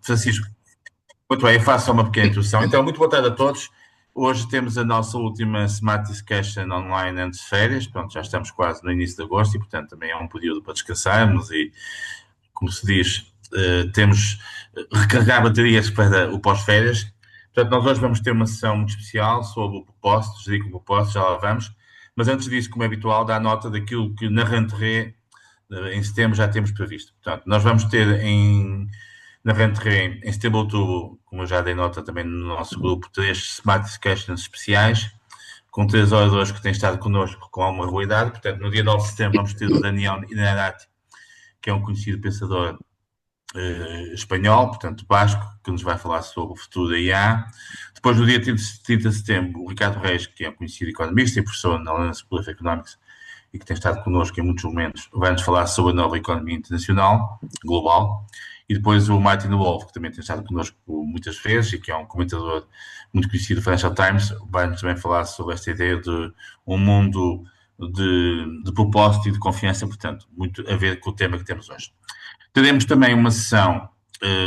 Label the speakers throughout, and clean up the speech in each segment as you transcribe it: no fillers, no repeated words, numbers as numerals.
Speaker 1: Francisco, muito bem, eu faço só uma pequena introdução. Então, muito boa tarde a todos. Hoje temos a nossa última Smart Discussion online antes de férias. Pronto, já estamos quase no início de agosto e, portanto, também é um período para descansarmos e, como se diz, temos recarregar baterias para o pós-férias. Portanto, nós hoje vamos ter uma sessão muito especial sobre o propósito, gerir o propósito, já lá vamos. Mas antes disso, como é habitual, dá nota daquilo que na rentrée, em setembro, já temos previsto. Portanto, nós vamos ter na rentrée, em setembro, outubro, como eu já dei nota também no nosso grupo, 3 Smart Discussions especiais, com 3 oradores que têm estado connosco com alguma regularidade. Portanto, no dia 9 de setembro vamos ter o Daniel Inarati, que é um conhecido pensador espanhol, portanto basco, que nos vai falar sobre o futuro da IA. Depois, no dia 30 de setembro, o Ricardo Reis, que é um conhecido economista e professor na London School of Economics e que tem estado connosco em muitos momentos, vai-nos falar sobre a nova economia internacional, global. E depois o Martin Wolf, que também tem estado connosco muitas vezes e que é um comentador muito conhecido do Financial Times, vai-nos também falar sobre esta ideia de um mundo de propósito e de confiança, portanto, muito a ver com o tema que temos hoje. Teremos também uma sessão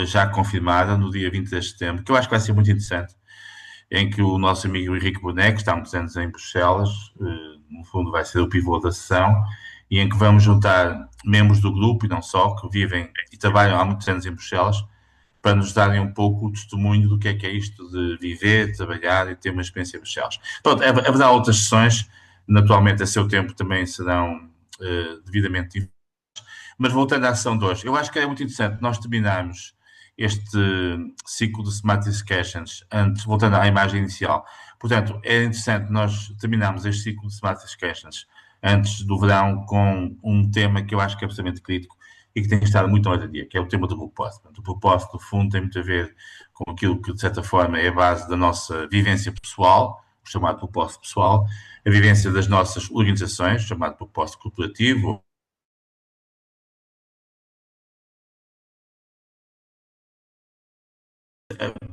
Speaker 1: já confirmada no dia 23 de setembro, que eu acho que vai ser muito interessante, em que o nosso amigo Henrique Boneco, que está há muitos anos em Bruxelas, no fundo vai ser o pivô da sessão, e em que vamos juntar membros do grupo, e não só, que vivem e trabalham há muitos anos em Bruxelas, para nos darem um pouco o testemunho do que é isto de viver, trabalhar e ter uma experiência em Bruxelas. Pronto, haverá outras sessões, naturalmente a seu tempo também serão devidamente. Mas voltando à ação de hoje, eu acho que é muito interessante nós terminarmos este ciclo de Smart Discussions antes, voltando à imagem inicial. Portanto, é interessante nós terminarmos este ciclo de Smart Discussions antes do verão com um tema que eu acho que é absolutamente crítico e que tem estado muito na ordem do dia, que é o tema do propósito. O propósito, no fundo, tem muito a ver com aquilo que, de certa forma, é a base da nossa vivência pessoal, o chamado propósito pessoal, a vivência das nossas organizações, o chamado propósito corporativo.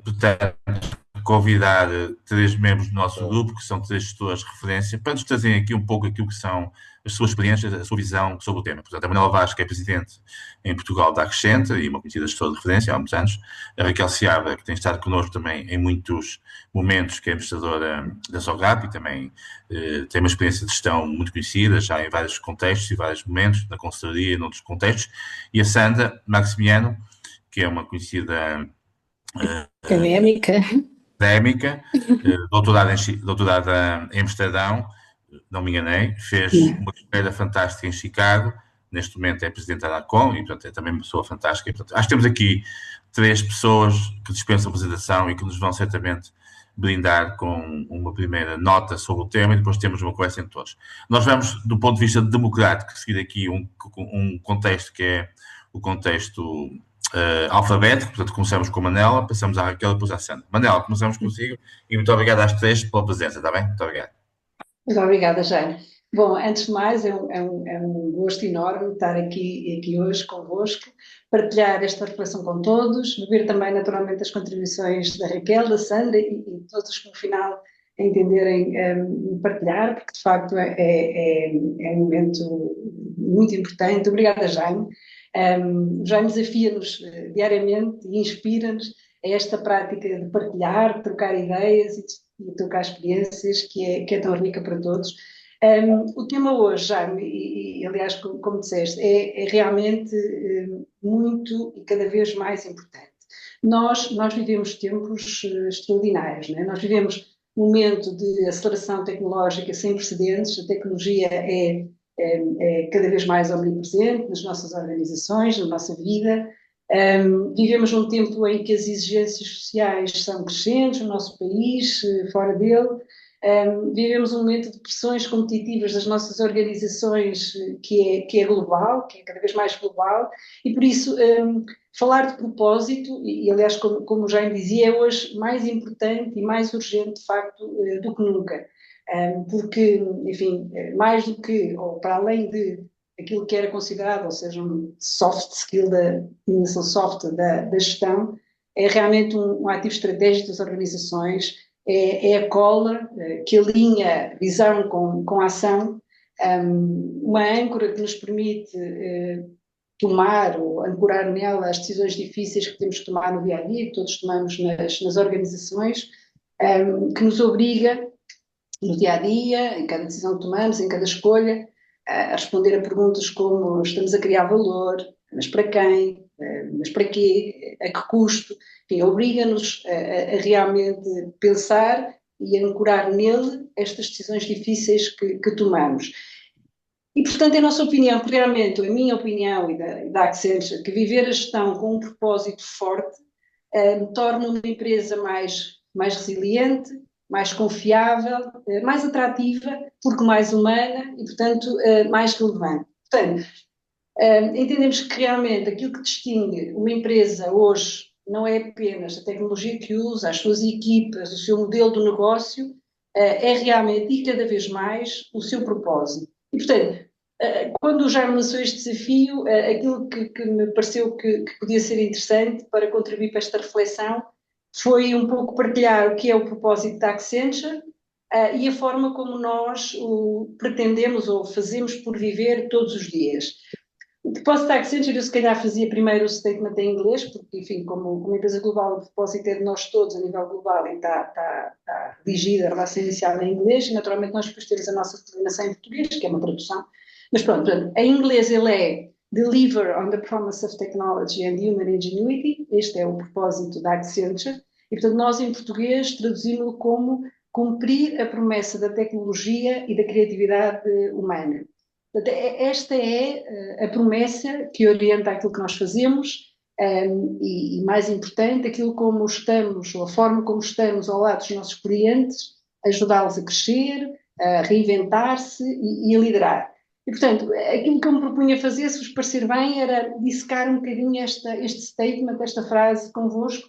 Speaker 1: Portanto, convidar 3 membros do nosso grupo, que são 3 gestores de referência, para nos trazerem aqui um pouco aquilo que são as suas experiências, a sua visão sobre o tema. Portanto, a Manuela Vaz, que é presidente em Portugal da Accenture e uma conhecida gestora de referência há muitos anos, a Raquel Seabra, que tem estado connosco também em muitos momentos, que é administradora da Sograp e também tem uma experiência de gestão muito conhecida, já em vários contextos e vários momentos, na consultoria e noutros contextos, e a Sandra Maximiano, que é uma conhecida
Speaker 2: Académica.
Speaker 1: académica, doutorada em Amsterdão, não me enganei, fez uma carreira fantástica em Chicago, neste momento é presidente da ANACOM e, portanto, é também uma pessoa fantástica. E, portanto, acho que temos aqui 3 pessoas que dispensam apresentação e que nos vão certamente brindar com uma primeira nota sobre o tema e depois temos uma conversa entre todos. Nós vamos, do ponto de vista democrático, seguir aqui um contexto que é o contexto alfabético, portanto começamos com a Manela, passamos à Raquel e depois à Sandra. Manela, começamos consigo e muito obrigado às 3 pela presença, está bem? Muito obrigado.
Speaker 3: Muito obrigada, Jane. Bom, antes de mais, é um gosto enorme estar aqui hoje convosco, partilhar esta reflexão com todos, ver também naturalmente as contribuições da Raquel, da Sandra e todos que no final entenderem partilhar, porque de facto é um momento muito importante. Obrigada, Jane. Jane desafia-nos diariamente e inspira-nos a esta prática de partilhar, de trocar ideias e trocar experiências que é tão rica para todos. O tema hoje, Jaime, e aliás, como disseste, é realmente muito e cada vez mais importante. Nós vivemos tempos extraordinários, não é? Nós vivemos um momento de aceleração tecnológica sem precedentes, a tecnologia é cada vez mais omnipresente nas nossas organizações, na nossa vida. Vivemos num tempo em que as exigências sociais são crescentes no nosso país, fora dele. Vivemos um momento de pressões competitivas das nossas organizações que é global, que é cada vez mais global, e por isso falar de propósito, e aliás, como já dizia, é hoje mais importante e mais urgente, de facto, do que nunca. Porque, enfim, mais do que, ou para além de aquilo que era considerado, ou seja, um soft skill dimensão soft da gestão, é realmente um ativo estratégico das organizações, é a cola que alinha visão com ação, uma âncora que nos permite tomar ou ancorar nela as decisões difíceis que temos que tomar no dia a dia, que todos tomamos nas organizações, que nos obriga no dia a dia, em cada decisão que tomamos, em cada escolha, a responder a perguntas como: estamos a criar valor, mas para quem, mas para quê, a que custo? Enfim, obriga-nos a realmente pensar e a ancorar nele estas decisões difíceis que tomamos. E, portanto, é a nossa opinião, que realmente, a minha opinião e da Accenture, que viver a gestão com um propósito forte torna uma empresa mais resiliente, mais confiável, mais atrativa, porque mais humana e, portanto, mais relevante. Portanto, entendemos que realmente aquilo que distingue uma empresa hoje não é apenas a tecnologia que usa, as suas equipas, o seu modelo de negócio, é realmente e cada vez mais o seu propósito. E, portanto, quando o Jaime lançou este desafio, aquilo que me pareceu que podia ser interessante para contribuir para esta reflexão foi um pouco partilhar o que é o propósito da Accenture e a forma como nós o pretendemos ou fazemos por viver todos os dias. O propósito da Accenture, eu se calhar fazia primeiro o statement em inglês, porque, enfim, como uma empresa global, o propósito é de nós todos a nível global e está redigida, a relação inicial em inglês, e naturalmente nós depois temos a nossa coordenação em português, que é uma tradução. Mas pronto, em inglês ele é Deliver on the Promise of Technology and Human Ingenuity. Este é o propósito da Accenture. E, portanto, nós em português traduzimos-lo como cumprir a promessa da tecnologia e da criatividade humana. Portanto, esta é a promessa que orienta aquilo que nós fazemos e, mais importante, aquilo como estamos, ou a forma como estamos ao lado dos nossos clientes, ajudá-los a crescer, a reinventar-se e a liderar. E, portanto, aquilo que eu me propunha fazer, se vos parecer bem, era dissecar um bocadinho este statement, esta frase convosco,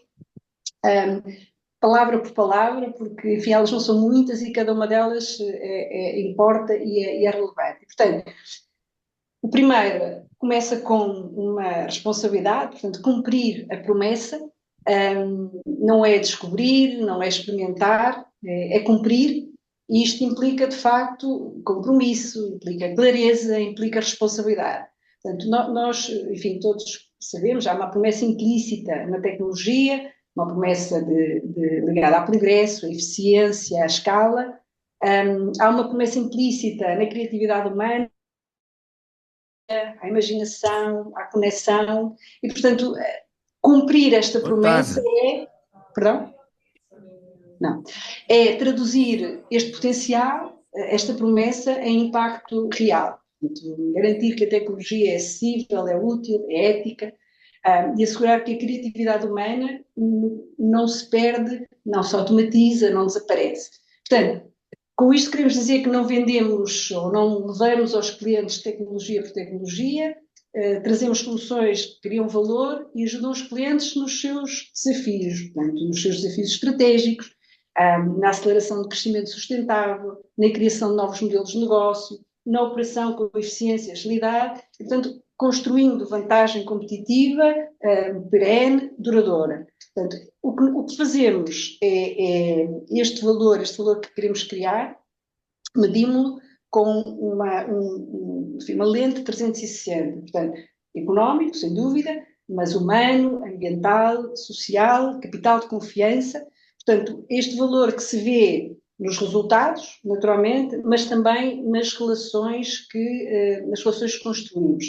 Speaker 3: palavra por palavra, porque, enfim, elas não são muitas e cada uma delas importa e é relevante. E, portanto, o primeiro começa com uma responsabilidade, portanto, cumprir a promessa, não é descobrir, não é experimentar, é cumprir. E isto implica, de facto, compromisso, implica clareza, implica responsabilidade. Portanto, nós, enfim, todos sabemos, há uma promessa implícita na tecnologia, uma promessa ligada ao progresso, à eficiência, à escala. Há uma promessa implícita na criatividade humana, à imaginação, à conexão. E, portanto, cumprir esta promessa é... Perdão? Não. É traduzir este potencial, esta promessa, em impacto real. Portanto, garantir que a tecnologia é acessível, é útil, é ética, e assegurar que a criatividade humana não se perde, não se automatiza, não desaparece. Portanto, com isto queremos dizer que não vendemos ou não levamos aos clientes tecnologia por tecnologia, trazemos soluções que criam valor e ajudam os clientes nos seus desafios, portanto, nos seus desafios estratégicos, na aceleração do crescimento sustentável, na criação de novos modelos de negócio, na operação com eficiência e agilidade, e, portanto, construindo vantagem competitiva, perene, duradoura. Portanto, o que fazemos é este valor que queremos criar, medimos-lo com uma lente 360, portanto, económico, sem dúvida, mas humano, ambiental, social, capital de confiança. Portanto, este valor que se vê nos resultados, naturalmente, mas também nas relações que construímos.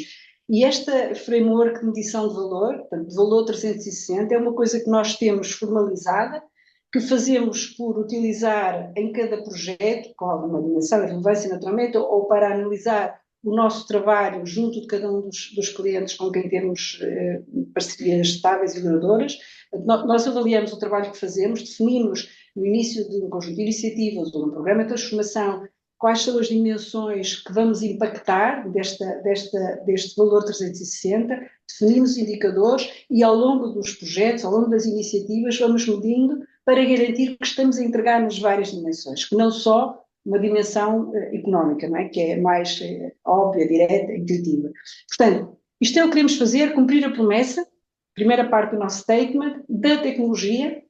Speaker 3: E esta framework de medição de valor, portanto, de valor 360, é uma coisa que nós temos formalizada, que fazemos por utilizar em cada projeto, com alguma dimensão e relevância, naturalmente, ou para analisar o nosso trabalho junto de cada um dos clientes com quem temos parcerias estáveis e duradouras. Nós avaliamos o trabalho que fazemos, definimos no início de um conjunto de iniciativas ou de um programa de transformação quais são as dimensões que vamos impactar deste valor 360, definimos indicadores e ao longo dos projetos, ao longo das iniciativas, vamos medindo para garantir que estamos a entregar nas várias dimensões, que não só uma dimensão económica, não é? Que é mais óbvia, direta, intuitiva. Portanto, isto é o que queremos fazer, cumprir a promessa, primeira parte do nosso statement, da tecnologia,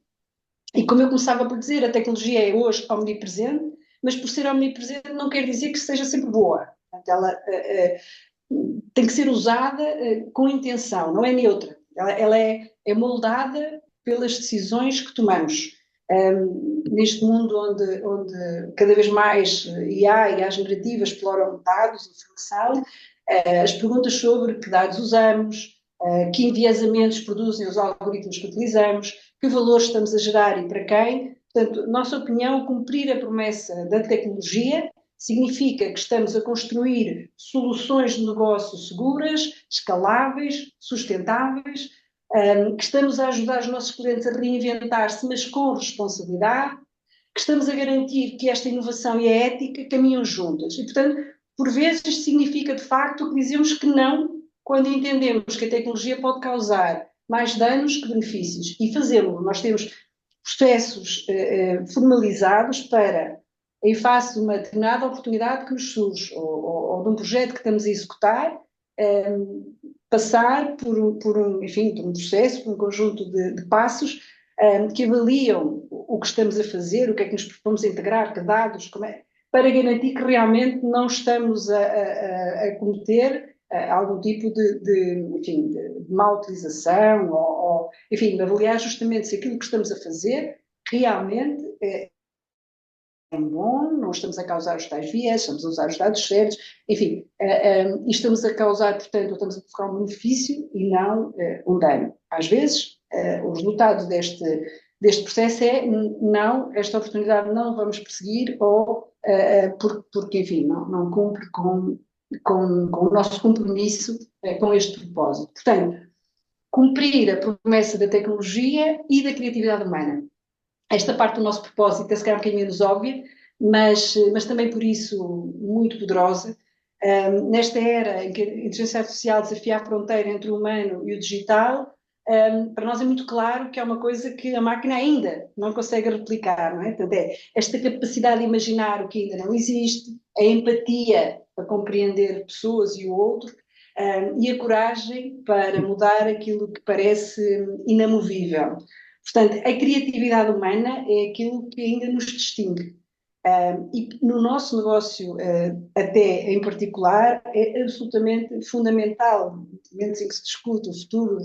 Speaker 3: e como eu começava por dizer, a tecnologia é hoje omnipresente, mas por ser omnipresente não quer dizer que seja sempre boa. Portanto, ela tem que ser usada com intenção, não é neutra. Ela é moldada pelas decisões que tomamos. Neste mundo onde cada vez mais IA e as generativas exploram dados, informação, as perguntas sobre que dados usamos, que enviesamentos produzem os algoritmos que utilizamos, que valores estamos a gerar e para quem. Portanto, nossa opinião, cumprir a promessa da tecnologia significa que estamos a construir soluções de negócio seguras, escaláveis, sustentáveis, que estamos a ajudar os nossos clientes a reinventar-se, mas com responsabilidade, que estamos a garantir que esta inovação e a ética caminham juntas. E, portanto, por vezes isto significa, de facto, que dizemos que não quando entendemos que a tecnologia pode causar mais danos que benefícios. E fazemos. Nós temos processos formalizados para, em face de uma determinada oportunidade que nos surge, ou de um projeto que estamos a executar, passar por um processo, por um conjunto de passos que avaliam o que estamos a fazer, o que é que nos propomos a integrar, que dados, para garantir que realmente não estamos a cometer algum tipo de má utilização, ou de avaliar justamente se aquilo que estamos a fazer realmente é bom, não estamos a causar os tais viés, estamos a usar os dados certos, enfim, e estamos a causar, portanto, estamos a provocar um benefício e não um dano. Às vezes, o resultado deste processo é não, esta oportunidade não vamos perseguir, ou porque, enfim, não cumpre com o nosso compromisso com este propósito. Portanto, cumprir a promessa da tecnologia e da criatividade humana. Esta parte do nosso propósito é se calhar um bocadinho menos óbvia, mas também por isso muito poderosa. Nesta era em que a inteligência artificial desafia a fronteira entre o humano e o digital, para nós é muito claro que é uma coisa que a máquina ainda não consegue replicar, não é? Portanto, esta capacidade de imaginar o que ainda não existe, a empatia para compreender pessoas e o outro, e a coragem para mudar aquilo que parece inamovível. Portanto, a criatividade humana é aquilo que ainda nos distingue. E no nosso negócio, até em particular, é absolutamente fundamental, no momento em que se discute o futuro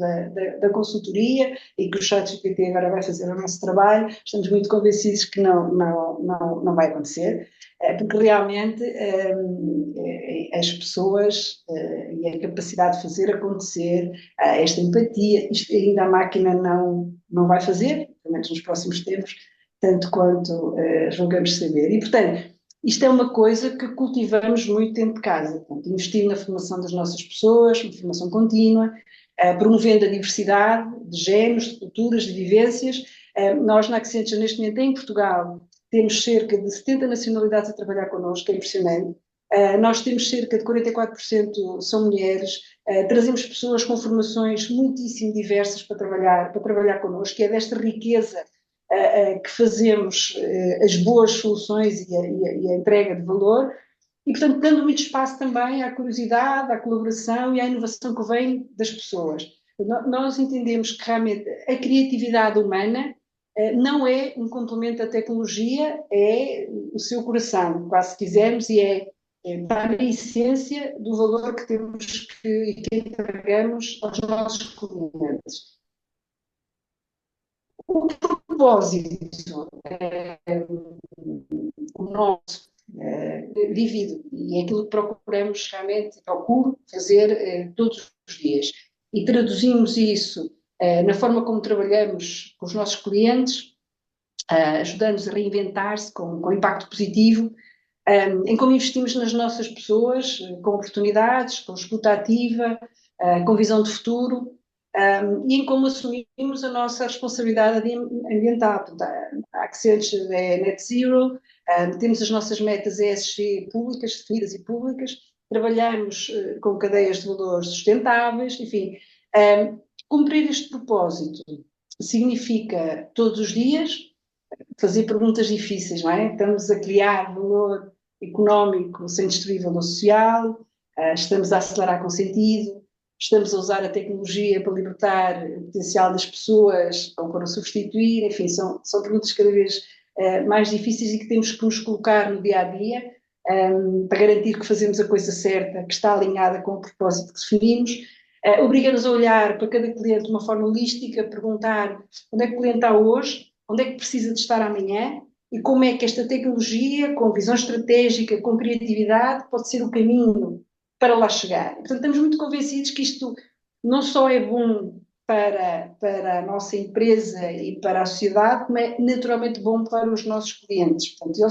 Speaker 3: da consultoria e que o ChatGPT agora vai fazer o nosso trabalho, estamos muito convencidos que não vai acontecer, porque realmente as pessoas e a capacidade de fazer acontecer esta empatia, isto ainda a máquina não vai fazer, pelo menos nos próximos tempos, tanto quanto julgamos saber. E, portanto, isto é uma coisa que cultivamos muito dentro de casa. Portanto, investir na formação das nossas pessoas, na formação contínua, promovendo a diversidade de géneros, de culturas, de vivências. Nós, na Accenture, neste momento, em Portugal, temos cerca de 70 nacionalidades a trabalhar connosco, é impressionante. Nós temos cerca de 44% são mulheres, trazemos pessoas com formações muitíssimo diversas para trabalhar connosco, que é desta riqueza que fazemos as boas soluções e a entrega de valor, e, portanto, dando muito espaço também à curiosidade, à colaboração e à inovação que vem das pessoas. Nós entendemos que realmente a criatividade humana não é um complemento à tecnologia, é o seu coração, quase se quisermos, e está na essência do valor que temos e que entregamos aos nossos clientes. O propósito o nosso vivido, e é aquilo que procuramos realmente, procuro fazer todos os dias. E traduzimos isso na forma como trabalhamos com os nossos clientes, ajudando-os a reinventar-se com impacto positivo, em como investimos nas nossas pessoas, com oportunidades, com escuta ativa, com visão de futuro, e em como assumimos a nossa responsabilidade ambiental. A Accenture é Net Zero, temos as nossas metas ESG públicas, definidas e públicas, trabalhamos com cadeias de valor sustentáveis, enfim. Cumprir este propósito significa, todos os dias, fazer perguntas difíceis, não é? Estamos a criar valor económico sem destruir valor social, estamos a acelerar com sentido, estamos a usar a tecnologia para libertar o potencial das pessoas ou para o substituir, enfim, são perguntas cada vez mais difíceis e que temos que nos colocar no dia a dia, para garantir que fazemos a coisa certa, que está alinhada com o propósito que definimos. Obriga-nos a olhar para cada cliente de uma forma holística, perguntar onde é que o cliente está hoje, onde é que precisa de estar amanhã e como é que esta tecnologia, com visão estratégica, com criatividade, pode ser o caminho para lá chegar. Portanto, estamos muito convencidos que isto não só é bom para a nossa empresa e para a sociedade, como é naturalmente bom para os nossos clientes. Portanto,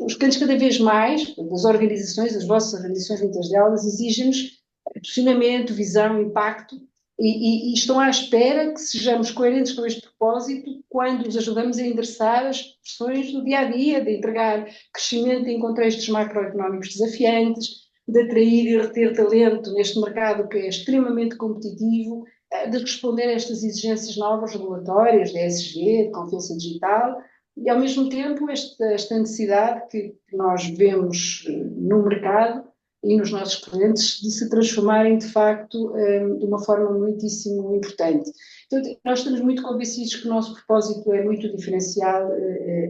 Speaker 3: os clientes cada vez mais, as organizações, as vossas organizações, muitas delas, exigem-nos posicionamento, visão, impacto, e estão à espera que sejamos coerentes com este propósito quando os ajudamos a endereçar as pressões do dia a dia, de entregar crescimento em contextos macroeconómicos desafiantes, de atrair e reter talento neste mercado que é extremamente competitivo, de responder a estas exigências novas regulatórias, de ESG, de confiança digital, e ao mesmo tempo esta necessidade que nós vemos no mercado e nos nossos clientes de se transformarem de facto de uma forma muitíssimo importante. Então, nós estamos muito convencidos que o nosso propósito é muito diferencial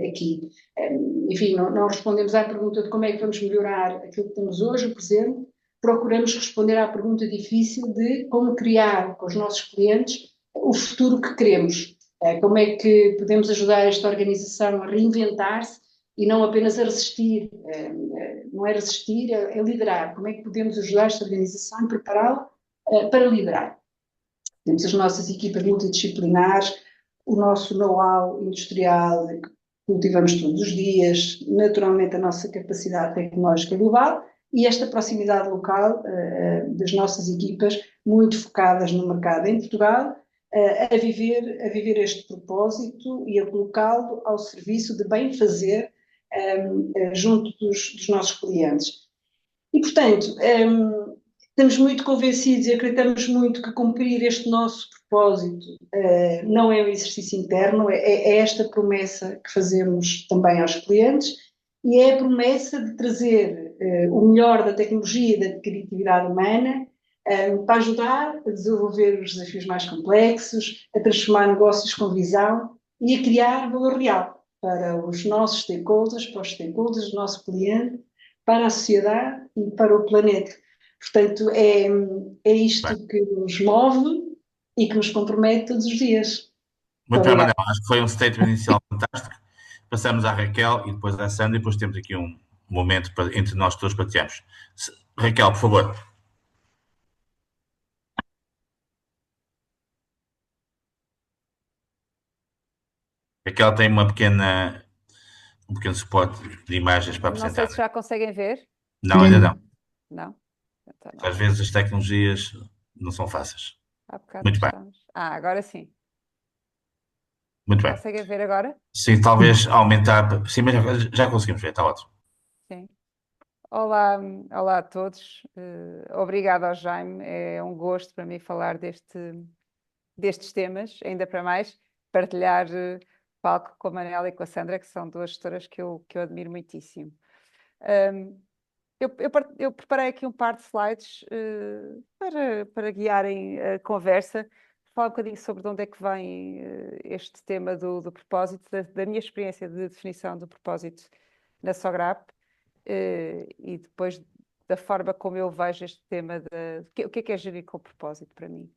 Speaker 3: aqui. Enfim, não respondemos à pergunta de como é que vamos melhorar aquilo que temos hoje, o presente, procuramos responder à pergunta difícil de como criar com os nossos clientes o futuro que queremos. Como é que podemos ajudar esta organização a reinventar-se e não apenas a resistir, não é resistir, é liderar. Como é que podemos ajudar esta organização e prepará-la para liderar? Temos as nossas equipas multidisciplinares, o nosso know-how industrial que cultivamos todos os dias, naturalmente a nossa capacidade tecnológica global e esta proximidade local das nossas equipas muito focadas no mercado em Portugal, a viver este propósito e a colocá-lo ao serviço de bem fazer junto dos nossos clientes. E, portanto, estamos muito convencidos e acreditamos muito que cumprir este nosso propósito não é um exercício interno, é esta promessa que fazemos também aos clientes e é a promessa de trazer o melhor da tecnologia e da criatividade humana para ajudar a desenvolver os desafios mais complexos, a transformar negócios com visão e a criar valor real para os nossos stakeholders, para os stakeholders do nosso cliente, para a sociedade e para o planeta. Portanto, é isto que nos move e que nos compromete todos os dias.
Speaker 1: Muito bem, Manel. Acho que foi um statement inicial fantástico. Passamos à Raquel e depois à Sandra e depois temos aqui um momento entre nós todos partilhamos. Raquel, por favor. Raquel tem um pequeno suporte de imagens para apresentar.
Speaker 4: Não sei se já conseguem ver.
Speaker 1: Não, ainda não.
Speaker 4: Não? Então, não.
Speaker 1: Às vezes as tecnologias não são fáceis.
Speaker 4: Há bocado
Speaker 1: Muito bem.
Speaker 4: estamos. Agora sim.
Speaker 1: Muito bem.
Speaker 4: Conseguem ver agora?
Speaker 1: Sim, talvez aumentar. Sim, mas já conseguimos ver, está ótimo.
Speaker 4: Sim. Olá a todos. Obrigada ao Jaime. É um gosto para mim falar destes temas, ainda para mais, partilhar palco com a Manela e com a Sandra, que são duas gestoras que eu admiro muitíssimo. Eu preparei aqui um par de slides para guiarem a conversa, falar um bocadinho sobre de onde é que vem este tema do propósito, da minha experiência de definição do propósito na Sograp e depois da forma como eu vejo este tema o que é gerir com propósito para mim.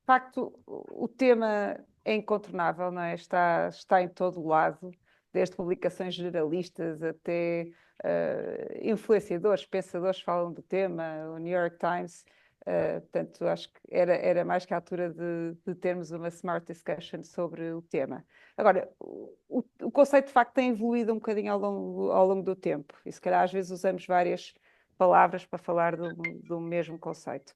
Speaker 4: De facto, o tema é incontornável, não é? Está em todo o lado, desde publicações generalistas até influenciadores, pensadores falam do tema, o New York Times. Portanto, acho que era mais que a altura de termos uma smart discussion sobre o tema. Agora, o conceito de facto tem evoluído um bocadinho ao longo do tempo e se calhar às vezes usamos várias palavras para falar do mesmo conceito.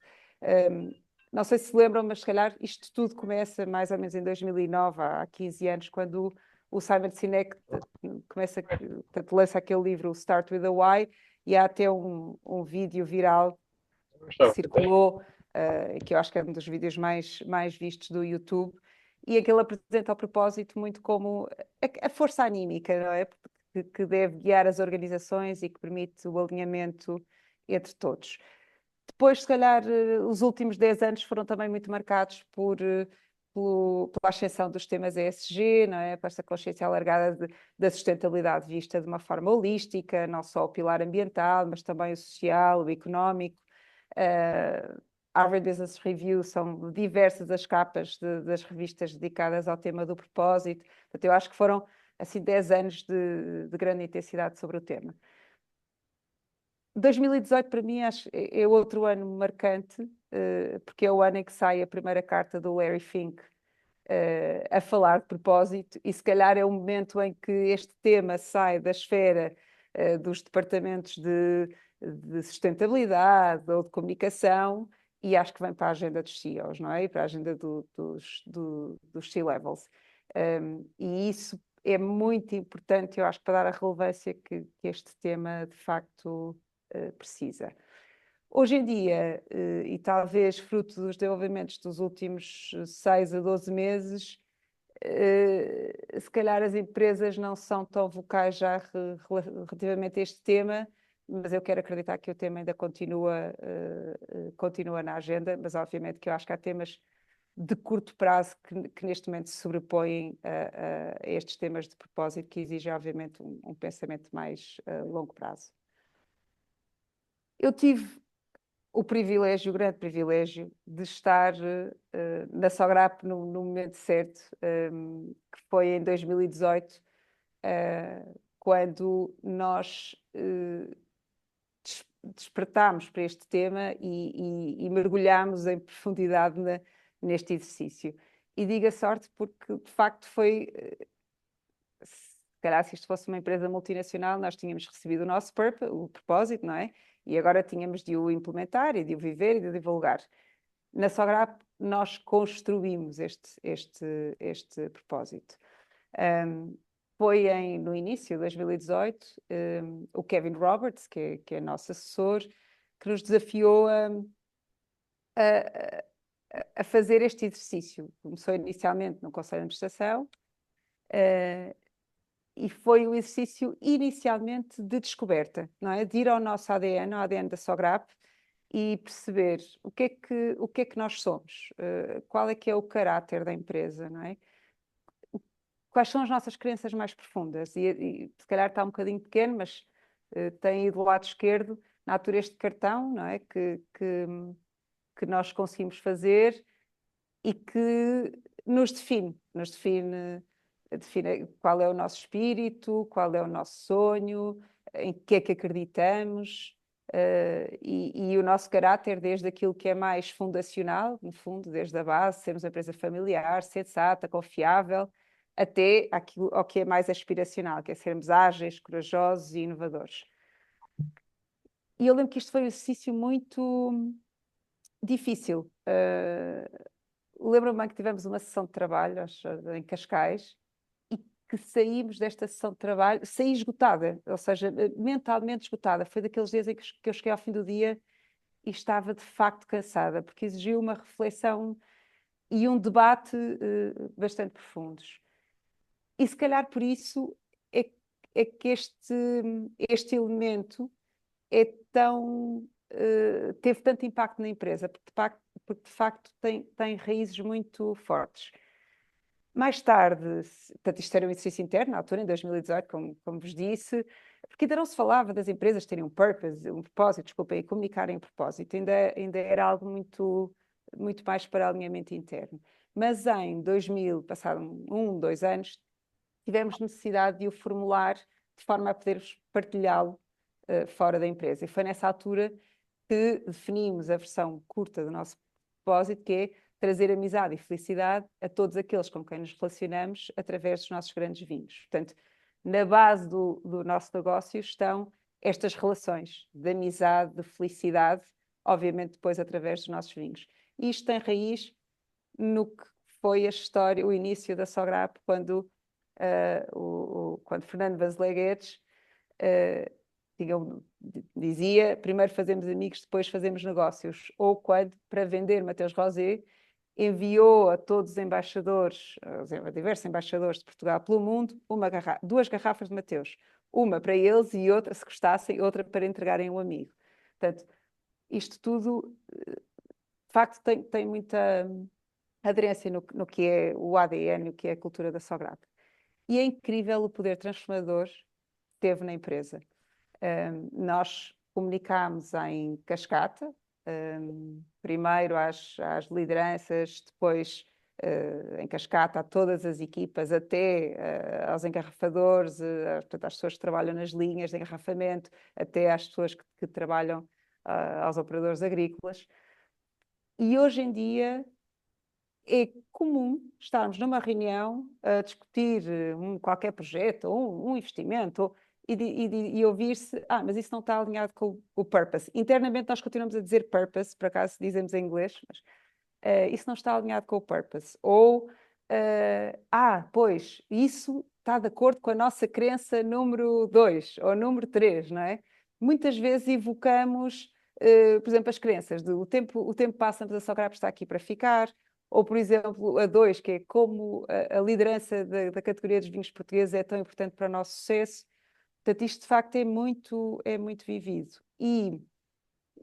Speaker 4: Não sei se lembram, mas se calhar isto tudo começa mais ou menos em 2009, há 15 anos, quando o Simon Sinek lança aquele livro, o Start with a Why, e há até um vídeo viral que circulou, que eu acho que é um dos vídeos mais vistos do YouTube, e aquele apresenta o propósito muito como a força anímica, não é? Que deve guiar as organizações e que permite o alinhamento entre todos. Depois, se calhar, os últimos 10 anos foram também muito marcados pela ascensão dos temas ESG, não é? Para esta consciência alargada da sustentabilidade vista de uma forma holística, não só o pilar ambiental, mas também o social, o económico. Harvard Business Review, são diversas as capas das revistas dedicadas ao tema do propósito. Portanto, eu acho que foram assim 10 anos de grande intensidade sobre o tema. 2018 para mim é outro ano marcante, porque é o ano em que sai a primeira carta do Larry Fink a falar de propósito, e se calhar é o momento em que este tema sai da esfera dos departamentos de sustentabilidade ou de comunicação, e acho que vem para a agenda dos CEOs, não é? E para a agenda dos C-levels. E isso é muito importante, eu acho, para dar a relevância que este tema de facto precisa. Hoje em dia, e talvez fruto dos desenvolvimentos dos últimos 6 a 12 meses, se calhar as empresas não são tão vocais já relativamente a este tema, mas eu quero acreditar que o tema ainda continua na agenda, mas obviamente que eu acho que há temas de curto prazo que neste momento se sobrepõem a estes temas de propósito, que exigem obviamente um pensamento mais longo prazo. Eu tive o grande privilégio de estar na Sograp no momento certo, que foi em 2018, quando nós despertámos para este tema e mergulhámos em profundidade neste exercício. E digo a sorte porque, de facto, foi... se calhar, se isto fosse uma empresa multinacional, nós tínhamos recebido o nosso o propósito, não é? E agora tínhamos de o implementar e de o viver e de o divulgar. Na Sograp, nós construímos este propósito. Foi no início de 2018, o Kevin Roberts, que é nosso assessor, que nos desafiou a fazer este exercício. Começou inicialmente no Conselho de Administração, e foi o exercício inicialmente de descoberta, não é? De ir ao nosso ADN, ao ADN da Sograp, e perceber o que é que nós somos, qual é que é o caráter da empresa, não é? Quais são as nossas crenças mais profundas? E se calhar está um bocadinho pequeno, mas tem aí do lado esquerdo, na altura, este cartão, não é? Que nós conseguimos fazer e que nos define qual é o nosso espírito, qual é o nosso sonho, em que é que acreditamos, e o nosso caráter, desde aquilo que é mais fundacional, no fundo, desde a base, sermos uma empresa familiar, sensata, confiável, até ao que é mais aspiracional, que é sermos ágeis, corajosos e inovadores. E eu lembro que isto foi um exercício muito difícil. Lembro-me que tivemos uma sessão de trabalho em Cascais, e que saímos desta sessão de trabalho, saí esgotada, ou seja, mentalmente esgotada. Foi daqueles dias em que eu cheguei ao fim do dia e estava de facto cansada, porque exigiu uma reflexão e um debate bastante profundos. E se calhar por isso é que este elemento teve tanto impacto na empresa, porque de facto tem raízes muito fortes. Mais tarde, portanto, isto era um exercício interno, na altura, em 2018, como vos disse, porque ainda não se falava das empresas terem um purpose, um propósito, desculpem, e comunicarem um propósito, ainda era algo muito mais para alinhamento interno. Mas em 2000, passado 2 anos, tivemos necessidade de o formular de forma a podermos partilhá-lo fora da empresa. E foi nessa altura que definimos a versão curta do nosso propósito, que é trazer amizade e felicidade a todos aqueles com quem nos relacionamos através dos nossos grandes vinhos. Portanto, na base do nosso negócio estão estas relações de amizade, de felicidade, obviamente depois através dos nossos vinhos. E isto tem raiz no que foi a história, o início da Sograp, quando Fernando Vanzelé Guedes dizia: primeiro fazemos amigos, depois fazemos negócios. Ou quando, para vender Mateus Rosé, enviou a todos os embaixadores, a diversos embaixadores de Portugal pelo mundo, 2 garrafas de Mateus. Uma para eles e outra, se gostassem, outra para entregarem a um amigo. Portanto, isto tudo, de facto, tem muita aderência no que é o ADN, no que é a cultura da Sograp. E é incrível o poder transformador que teve na empresa. Nós comunicámos em cascata, primeiro às lideranças, depois em cascata a todas as equipas, até aos engarrafadores, portanto, às pessoas que trabalham nas linhas de engarrafamento, até às pessoas que trabalham aos operadores agrícolas. E hoje em dia é comum estarmos numa reunião a discutir qualquer projeto ou um investimento e ouvir-se, mas isso não está alinhado com o purpose. Internamente nós continuamos a dizer purpose, por acaso dizemos em inglês, mas isso não está alinhado com o purpose. Ou, pois, isso está de acordo com a nossa crença número 2 ou número 3, não é? Muitas vezes evocamos, por exemplo, as crenças de o tempo passa, mas a Sograp está aqui para ficar. Ou, por exemplo, a 2, que é como a liderança da categoria dos vinhos portugueses é tão importante para o nosso sucesso. Portanto, isto de facto é muito vivido. E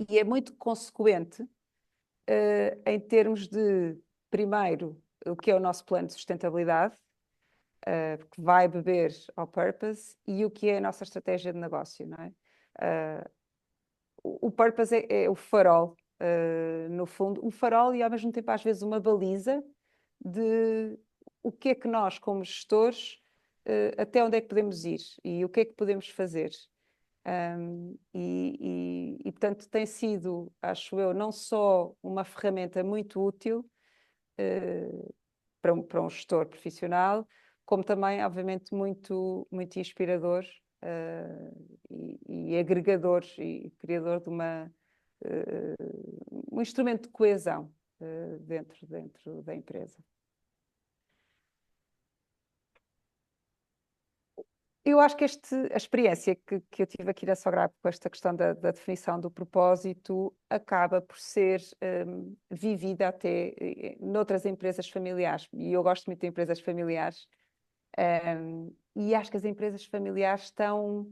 Speaker 4: é muito consequente em termos de, primeiro, o que é o nosso plano de sustentabilidade, que vai beber ao purpose, e o que é a nossa estratégia de negócio, não é? O purpose é o farol, no fundo, um farol e ao mesmo tempo às vezes uma baliza de o que é que nós, como gestores, até onde é que podemos ir e o que é que podemos fazer. Portanto, tem sido, acho eu, não só uma ferramenta muito útil para um gestor profissional, como também, obviamente, muito inspirador e agregador e criador de um instrumento de coesão dentro da empresa. Eu acho que a experiência que eu tive aqui na Sograp com esta questão da definição do propósito acaba por ser vivida até noutras empresas familiares. E eu gosto muito de empresas familiares. E acho que as empresas familiares estão...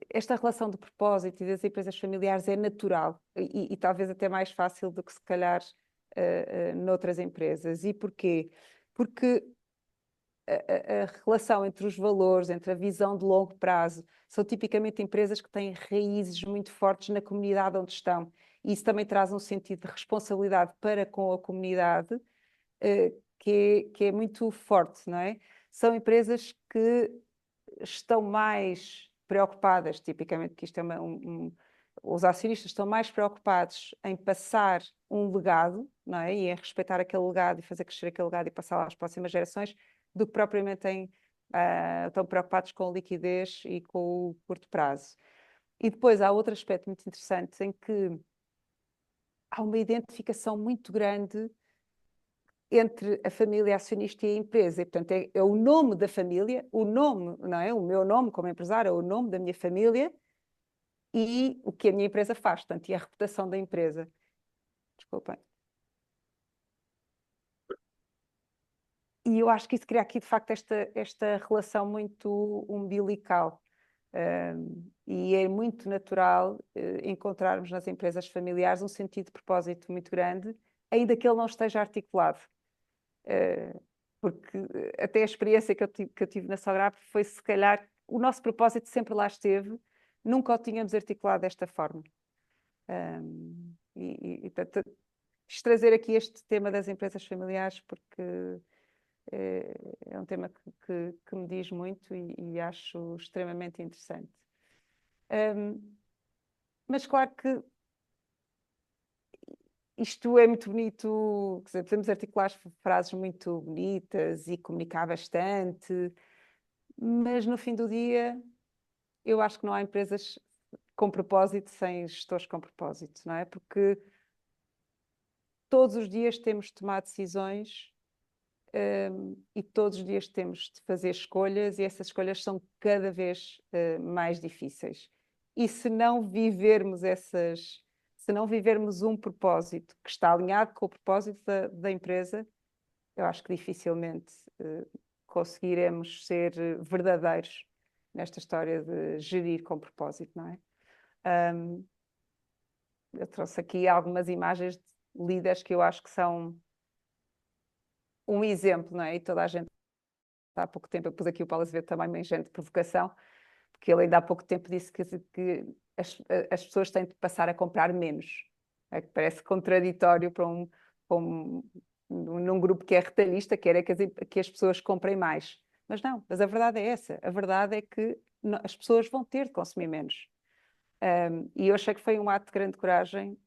Speaker 4: esta relação do propósito e das empresas familiares é natural e talvez até mais fácil do que se calhar noutras empresas. E porquê? Porque a relação entre os valores, entre a visão de longo prazo, são tipicamente empresas que têm raízes muito fortes na comunidade onde estão. E isso também traz um sentido de responsabilidade para com a comunidade que é muito forte, não é? São empresas que estão mais preocupadas, tipicamente, que isto é os acionistas estão mais preocupados em passar um legado, não é? E em respeitar aquele legado e fazer crescer aquele legado e passá-lo às próximas gerações, do que propriamente estão preocupados com a liquidez e com o curto prazo. E depois há outro aspecto muito interessante em que há uma identificação muito grande entre a família acionista e a empresa. E, portanto, é o nome da família, o nome, não é? O meu nome como empresário é o nome da minha família e o que a minha empresa faz, portanto, e a reputação da empresa. Desculpem. E eu acho que isso cria aqui, de facto, esta relação muito umbilical. E é muito natural encontrarmos nas empresas familiares um sentido de propósito muito grande, ainda que ele não esteja articulado. Porque até a experiência que eu tive na Sograp foi, se calhar, o nosso propósito sempre lá esteve, nunca o tínhamos articulado desta forma. Portanto, quis trazer aqui este tema das empresas familiares porque é um tema que me diz muito e acho extremamente interessante. Mas claro que isto é muito bonito, quer dizer, podemos articular frases muito bonitas e comunicar bastante, mas no fim do dia eu acho que não há empresas com propósito sem gestores com propósito, não é? Porque todos os dias temos de tomar decisões e todos os dias temos de fazer escolhas e essas escolhas são cada vez mais difíceis. E se não vivermos se não vivermos um propósito que está alinhado com o propósito da empresa, eu acho que dificilmente conseguiremos ser verdadeiros nesta história de gerir com propósito, não é? Eu trouxe aqui algumas imagens líderes que eu acho que são um exemplo, não é? E toda a gente, há pouco tempo, eu pus aqui o Paulo Azevedo também, uma ingente provocação, porque ele ainda há pouco tempo disse que as pessoas têm de passar a comprar menos. É que parece contraditório num grupo que é retalhista, quer é que as pessoas comprem mais. Mas não, mas a verdade é essa. A verdade é que as pessoas vão ter de consumir menos. E eu achei que foi um ato de grande coragem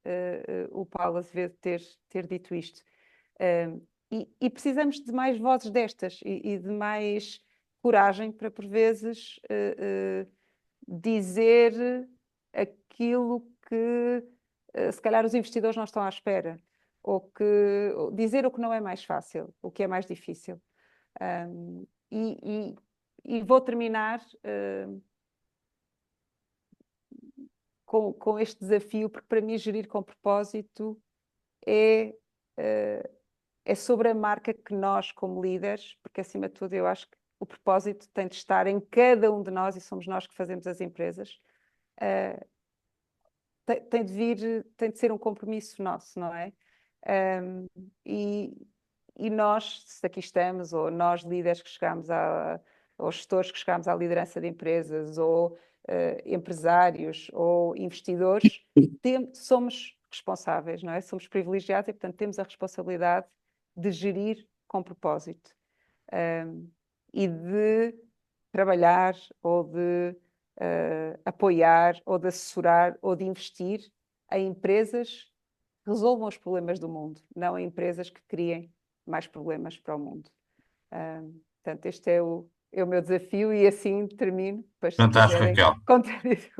Speaker 4: o Paulo Azevedo ter dito isto. E precisamos de mais vozes destas e de mais coragem para, por vezes, dizer aquilo que se calhar os investidores não estão à espera, ou dizer o que não é mais fácil, o que é mais difícil. E vou terminar com este desafio, porque para mim gerir com propósito é sobre a marca que nós, como líderes, porque acima de tudo eu acho que o propósito tem de estar em cada um de nós, e somos nós que fazemos as empresas, tem de ser um compromisso nosso, não é? E nós, se aqui estamos, ou nós líderes que chegamos ou gestores que chegamos à liderança de empresas, ou empresários, ou investidores, somos responsáveis, não é? Somos privilegiados e, portanto, temos a responsabilidade de gerir com propósito e de trabalhar ou de apoiar ou de assessorar ou de investir em empresas que resolvam os problemas do mundo, não em empresas que criem mais problemas para o mundo. Portanto, este é o meu desafio e assim termino. Depois, se
Speaker 1: Fantástico,
Speaker 4: quiserem
Speaker 1: Raquel.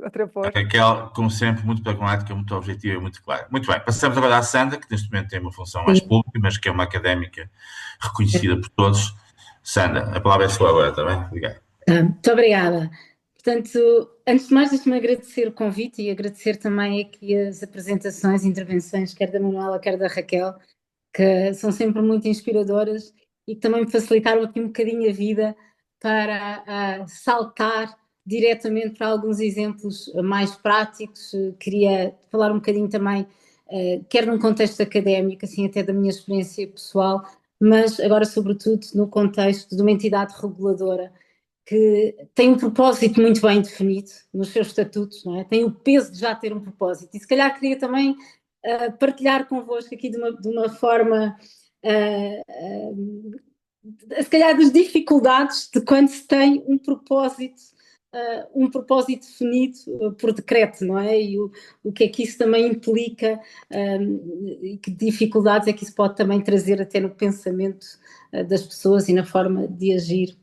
Speaker 4: contrapor.
Speaker 1: Raquel, como sempre, muito pragmática, muito objetiva e muito clara. Muito bem, passamos agora à Sandra, que neste momento tem uma função mais
Speaker 2: Sim.
Speaker 1: pública, mas que é uma académica reconhecida por todos. Sandra, a palavra é sua agora, está bem? Obrigado.
Speaker 2: Muito obrigada. Portanto, antes de mais, deixe-me agradecer o convite e agradecer também aqui as apresentações e intervenções, quer da Manuela, quer da Raquel, que são sempre muito inspiradoras e que também me facilitaram aqui um bocadinho a vida para saltar diretamente para alguns exemplos mais práticos. Queria falar um bocadinho também, quer num contexto académico, assim até da minha experiência pessoal, mas agora sobretudo no contexto de uma entidade reguladora que tem um propósito muito bem definido nos seus estatutos, não é? Tem o peso de já ter um propósito. E se calhar queria também partilhar convosco aqui de uma forma, se calhar, das dificuldades de quando se tem um propósito definido por decreto, não é? E o que é que isso também implica e que dificuldades é que isso pode também trazer até no pensamento das pessoas e na forma de agir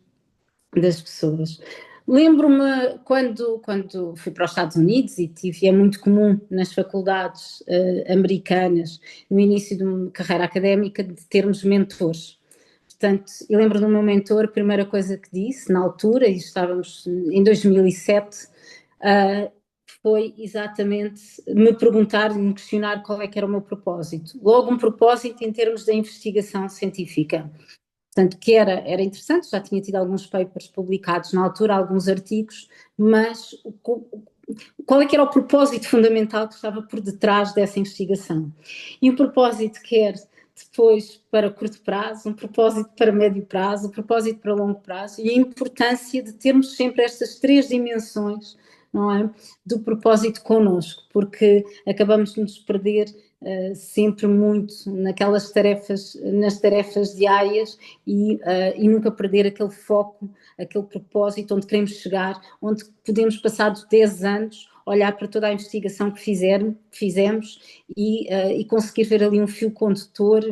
Speaker 2: das pessoas. Lembro-me quando fui para os Estados Unidos e é muito comum nas faculdades americanas, no início de uma carreira académica, de termos mentores. Portanto, eu lembro do meu mentor, a primeira coisa que disse, na altura, e estávamos em 2007, foi exatamente me perguntar e me questionar qual é que era o meu propósito. Logo, um propósito em termos da investigação científica. Portanto, que era interessante, já tinha tido alguns papers publicados na altura, alguns artigos, mas qual é que era o propósito fundamental que estava por detrás dessa investigação? E um propósito quer depois para curto prazo, um propósito para médio prazo, um propósito para longo prazo, e a importância de termos sempre estas três dimensões, não é, do propósito connosco, porque acabamos de nos perder sempre muito nas tarefas diárias e nunca perder aquele foco, aquele propósito onde queremos chegar, onde podemos, passados 10 anos, olhar para toda a investigação que fizemos e conseguir ver ali um fio condutor,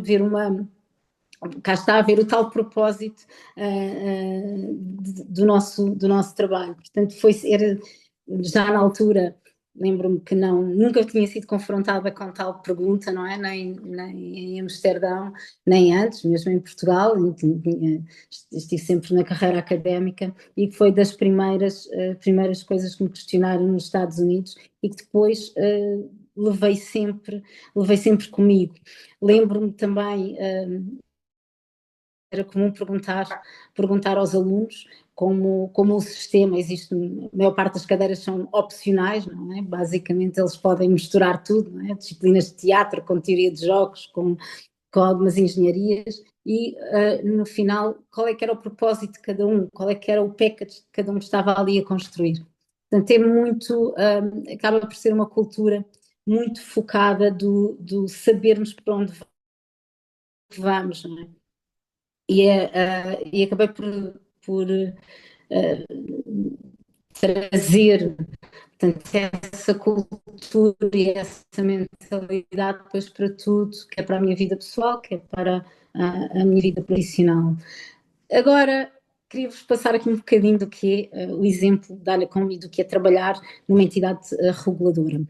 Speaker 2: cá está a ver o tal propósito do nosso trabalho. Portanto, era já na altura, lembro-me que nunca tinha sido confrontada com tal pergunta, não é? Nem em Amsterdão, nem antes, mesmo em Portugal, estive sempre na carreira académica e foi das primeiras coisas que me questionaram nos Estados Unidos e que depois levei sempre comigo. Lembro-me também, era comum perguntar aos alunos como o sistema existe, a maior parte das cadeiras são opcionais, não é? Basicamente eles podem misturar tudo, não é? Disciplinas de teatro com teoria de jogos, com algumas engenharias e no final qual é que era o propósito de cada um, qual é que era o package que cada um estava ali a construir. Portanto é muito, acaba por ser uma cultura muito focada do sabermos para onde vamos, não é? E acabei por trazer, portanto, essa cultura e essa mentalidade depois para tudo, que é para a minha vida pessoal, que é para a minha vida profissional. Agora, queria-vos passar aqui um bocadinho do que é o exemplo da ANACOM e do que é trabalhar numa entidade reguladora.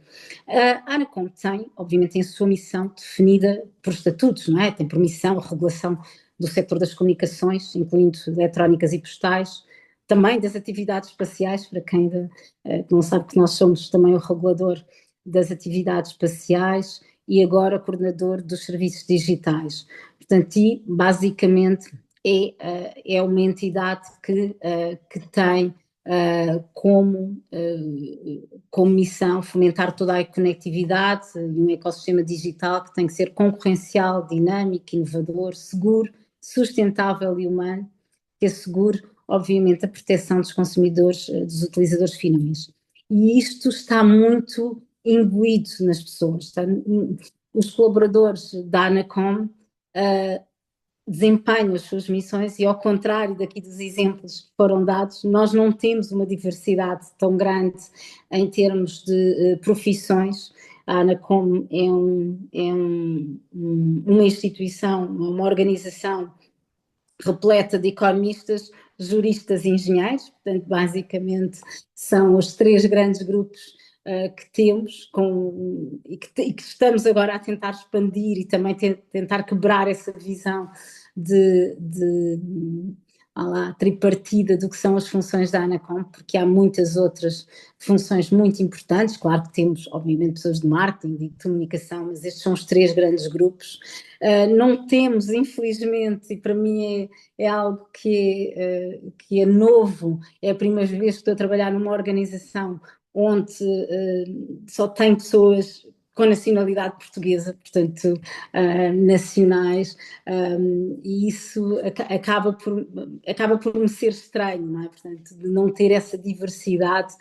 Speaker 2: A ANACOM tem, obviamente, tem a sua missão definida por estatutos, não é? Tem por missão a regulação do setor das comunicações, incluindo eletrónicas e postais, também das atividades espaciais, para quem ainda não sabe que nós somos também o regulador das atividades espaciais e agora coordenador dos serviços digitais. Portanto, e basicamente é uma entidade que tem como missão fomentar toda a conectividade e um ecossistema digital que tem que ser concorrencial, dinâmico, inovador, seguro, sustentável e humano, que assegure, obviamente, a proteção dos consumidores, dos utilizadores finais. E isto está muito imbuído nas pessoas. Os colaboradores da ANACOM desempenham as suas missões e, ao contrário daqui dos exemplos que foram dados, nós não temos uma diversidade tão grande em termos de profissões. A ANACOM é uma instituição, uma organização repleta de economistas, juristas e engenheiros, portanto, basicamente são os três grandes grupos que temos e que estamos agora a tentar expandir e também tentar quebrar essa visão tripartida do que são as funções da ANACOM, porque há muitas outras funções muito importantes. Claro que temos, obviamente, pessoas de marketing e de comunicação, mas estes são os três grandes grupos. Não temos, infelizmente, e para mim é algo que é novo, é a primeira vez que estou a trabalhar numa organização onde só tem pessoas com nacionalidade portuguesa, portanto, nacionais, e isso acaba por me ser estranho, não é? Portanto, de não ter essa diversidade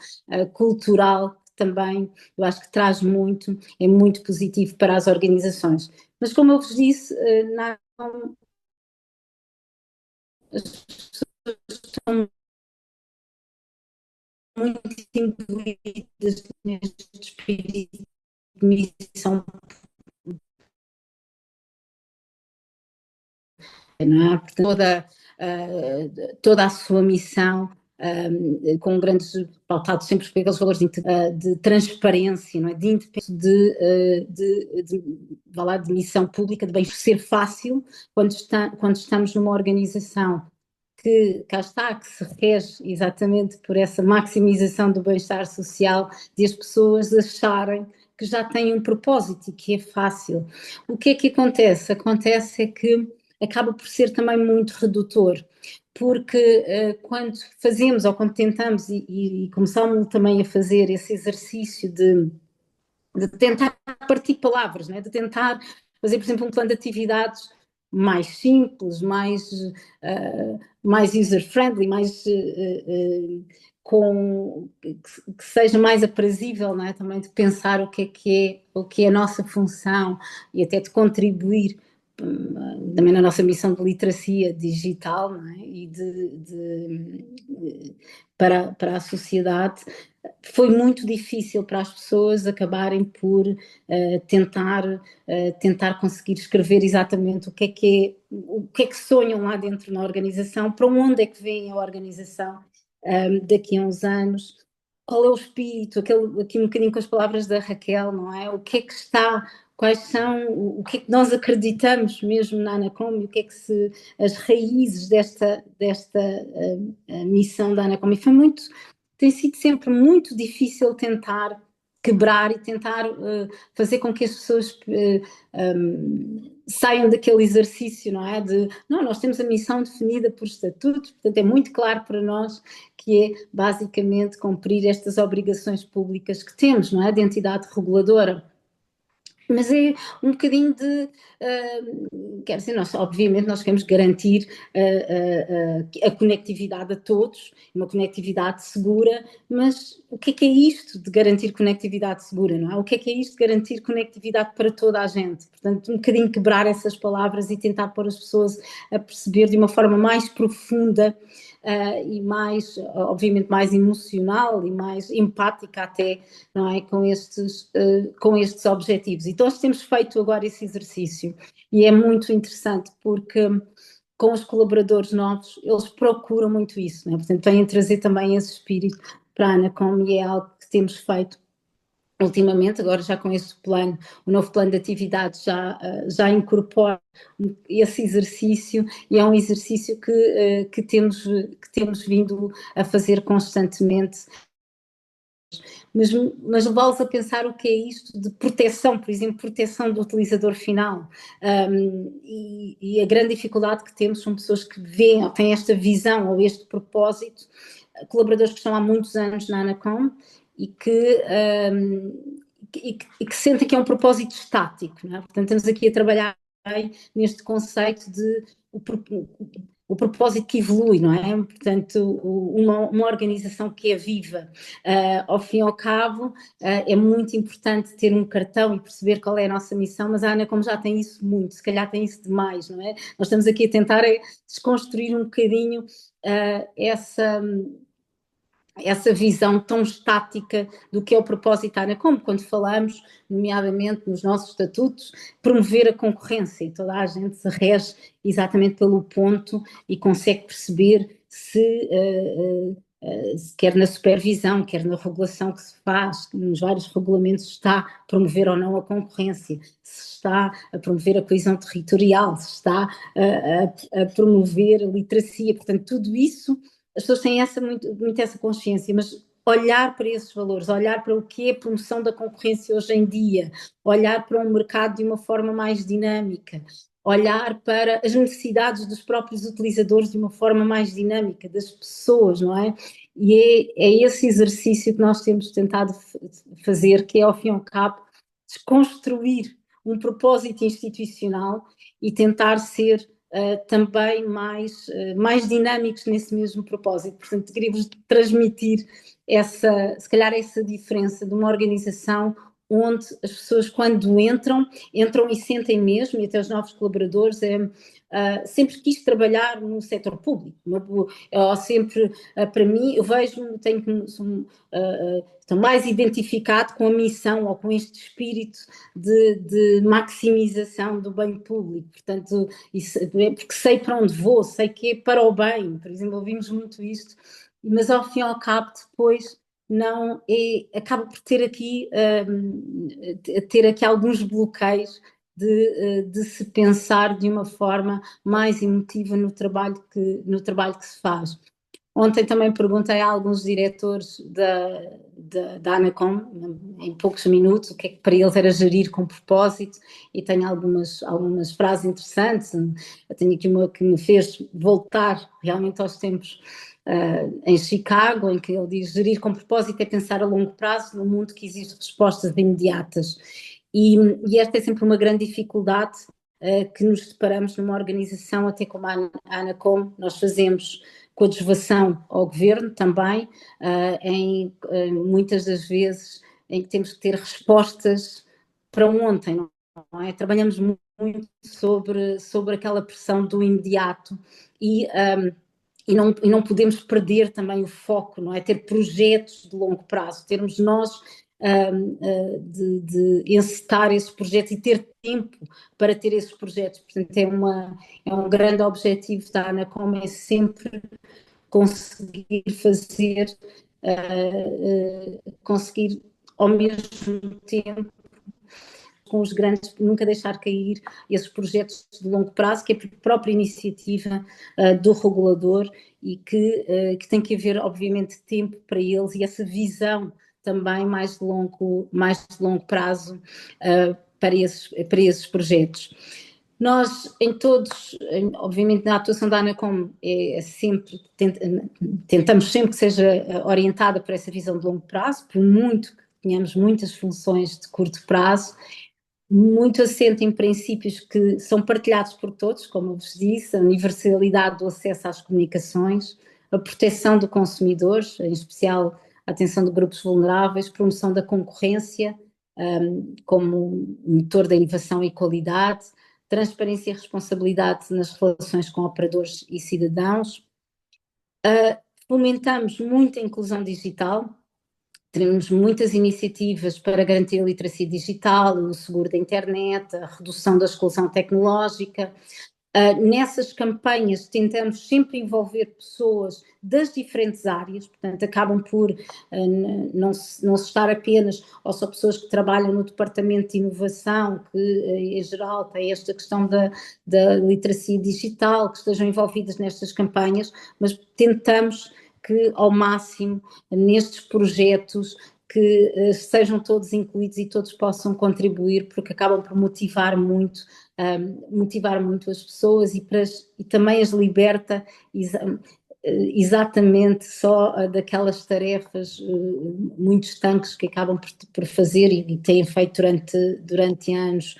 Speaker 2: cultural que também eu acho que traz muito, é muito positivo para as organizações. Mas como eu vos disse, as pessoas estão muito imbuídas neste espírito de missão, não é? Portanto, toda a sua missão com grandes, pautado sempre por aqueles valores de transparência, não é? De independência, de missão pública, de bem ser fácil quando estamos numa organização que cá está, que se rege exatamente por essa maximização do bem-estar social, de as pessoas acharem que já têm um propósito e que é fácil. O que é que acontece? Acontece é que acaba por ser também muito redutor, porque quando fazemos ou quando tentamos e começamos também a fazer esse exercício de tentar partir palavras, né? De tentar fazer, por exemplo, um plano de atividades mais simples, mais user-friendly, que seja mais aprazível, não é? Também de pensar o que é a nossa função e até de contribuir também na nossa missão de literacia digital, não é? E para a sociedade. Foi muito difícil para as pessoas acabarem por tentar conseguir escrever exatamente o que é que sonham lá dentro na organização, para onde é que vem a organização daqui a uns anos, qual é o espírito, aqui um bocadinho com as palavras da Raquel, não é? O que é que está, quais são, o que é que nós acreditamos mesmo na ANACOM e o que é que as raízes desta missão da ANACOM. E tem sido sempre muito difícil tentar quebrar e tentar fazer com que as pessoas saiam daquele exercício, não é? Não, nós temos a missão definida por estatutos, portanto é muito claro para nós que é basicamente cumprir estas obrigações públicas que temos, não é? De entidade reguladora. Mas é um bocadinho quer dizer, obviamente nós queremos garantir a conectividade a todos, uma conectividade segura, mas o que é isto de garantir conectividade segura, não é? O que é isto de garantir conectividade para toda a gente? Portanto, um bocadinho quebrar essas palavras e tentar pôr as pessoas a perceber de uma forma mais profunda e mais, obviamente, mais emocional e mais empática até, não é, com estes objetivos. Então, nós temos feito agora esse exercício e é muito interessante porque com os colaboradores novos, eles procuram muito isso, não é? Portanto, vêm trazer também esse espírito para a Anacom e é algo que temos feito ultimamente, agora já com esse plano, o novo plano de atividades já incorpora esse exercício e é um exercício que temos vindo a fazer constantemente. Mas levá-los a pensar o que é isto de proteção, por exemplo, proteção do utilizador final. E a grande dificuldade que temos são pessoas que têm esta visão ou este propósito, colaboradores que estão há muitos anos na Anacom e que sentem que é um propósito estático, não é? Portanto, estamos aqui a trabalhar neste conceito de o propósito que evolui, não é? Portanto, uma organização que é viva. Ao fim e ao cabo, é muito importante ter um cartão e perceber qual é a nossa missão, mas a Anacom já tem isso muito, se calhar tem isso demais, não é? Nós estamos aqui a tentar desconstruir um bocadinho essa visão tão estática do que é o propósito da Anacom, quando falamos, nomeadamente nos nossos estatutos, promover a concorrência, e toda a gente se rege exatamente pelo ponto e consegue perceber se quer na supervisão, quer na regulação que se faz, nos vários regulamentos, está a promover ou não a concorrência, se está a promover a coesão territorial, se está a promover a literacia, portanto, tudo isso. As pessoas têm muito essa consciência, mas olhar para esses valores, olhar para o que é a promoção da concorrência hoje em dia, olhar para um mercado de uma forma mais dinâmica, olhar para as necessidades dos próprios utilizadores de uma forma mais dinâmica, das pessoas, não é? E é esse exercício que nós temos tentado fazer, que é, ao fim e ao cabo, desconstruir um propósito institucional e tentar ser também mais dinâmicos nesse mesmo propósito. Portanto, queria-vos transmitir se calhar essa diferença de uma organização onde as pessoas, quando entram e sentem mesmo, e até os novos colaboradores, sempre quis trabalhar no setor público. Sempre, para mim, eu vejo, estou mais identificado com a missão ou com este espírito de maximização do bem público. Portanto, porque sei para onde vou, sei que é para o bem. Por exemplo, ouvimos muito isto, mas ao fim e ao cabo depois não acaba por ter aqui alguns bloqueios de se pensar de uma forma mais emotiva no trabalho que se faz. Ontem também perguntei a alguns diretores da Anacom, em poucos minutos, o que é que para eles era gerir com propósito, e tenho algumas frases interessantes. Eu tenho aqui uma que me fez voltar realmente aos tempos em Chicago, em que ele diz: gerir com propósito é pensar a longo prazo num mundo que exige respostas imediatas. E esta é sempre uma grande dificuldade que nos deparamos numa organização, até como a Anacom. Nós fazemos coadjuvação ao governo também, muitas das vezes em que temos que ter respostas para ontem, não é? Trabalhamos muito sobre aquela pressão do imediato e não podemos perder também o foco, não é? Ter projetos de longo prazo, termos nós de encetar esses projetos e ter tempo para ter esses projetos. Portanto, é um grande objetivo da Anacom, é sempre conseguir fazer, conseguir ao mesmo tempo com os grandes, nunca deixar cair esses projetos de longo prazo, que é a própria iniciativa do regulador e que tem que haver, obviamente, tempo para eles e essa visão também mais de longo prazo para esses projetos. Nós, obviamente, na atuação da ANACOM, tentamos sempre que seja orientada por essa visão de longo prazo, por muito que tenhamos muitas funções de curto prazo, muito assente em princípios que são partilhados por todos, como eu vos disse, a universalidade do acesso às comunicações, a proteção do consumidor, em especial a atenção de grupos vulneráveis, promoção da concorrência, como motor da inovação e qualidade, transparência e responsabilidade nas relações com operadores e cidadãos. Fomentamos muito a inclusão digital, temos muitas iniciativas para garantir a literacia digital, o seguro da internet, a redução da exclusão tecnológica. Nessas campanhas tentamos sempre envolver pessoas das diferentes áreas, portanto acabam por não se estar apenas, ou só pessoas que trabalham no departamento de inovação, que em geral tem esta questão da literacia digital, que estejam envolvidas nestas campanhas, mas tentamos que ao máximo nestes projetos que sejam todos incluídos e todos possam contribuir, porque acabam por motivar muito as pessoas e também as liberta exatamente só daquelas tarefas muito estanques que acabam por fazer e têm feito durante anos.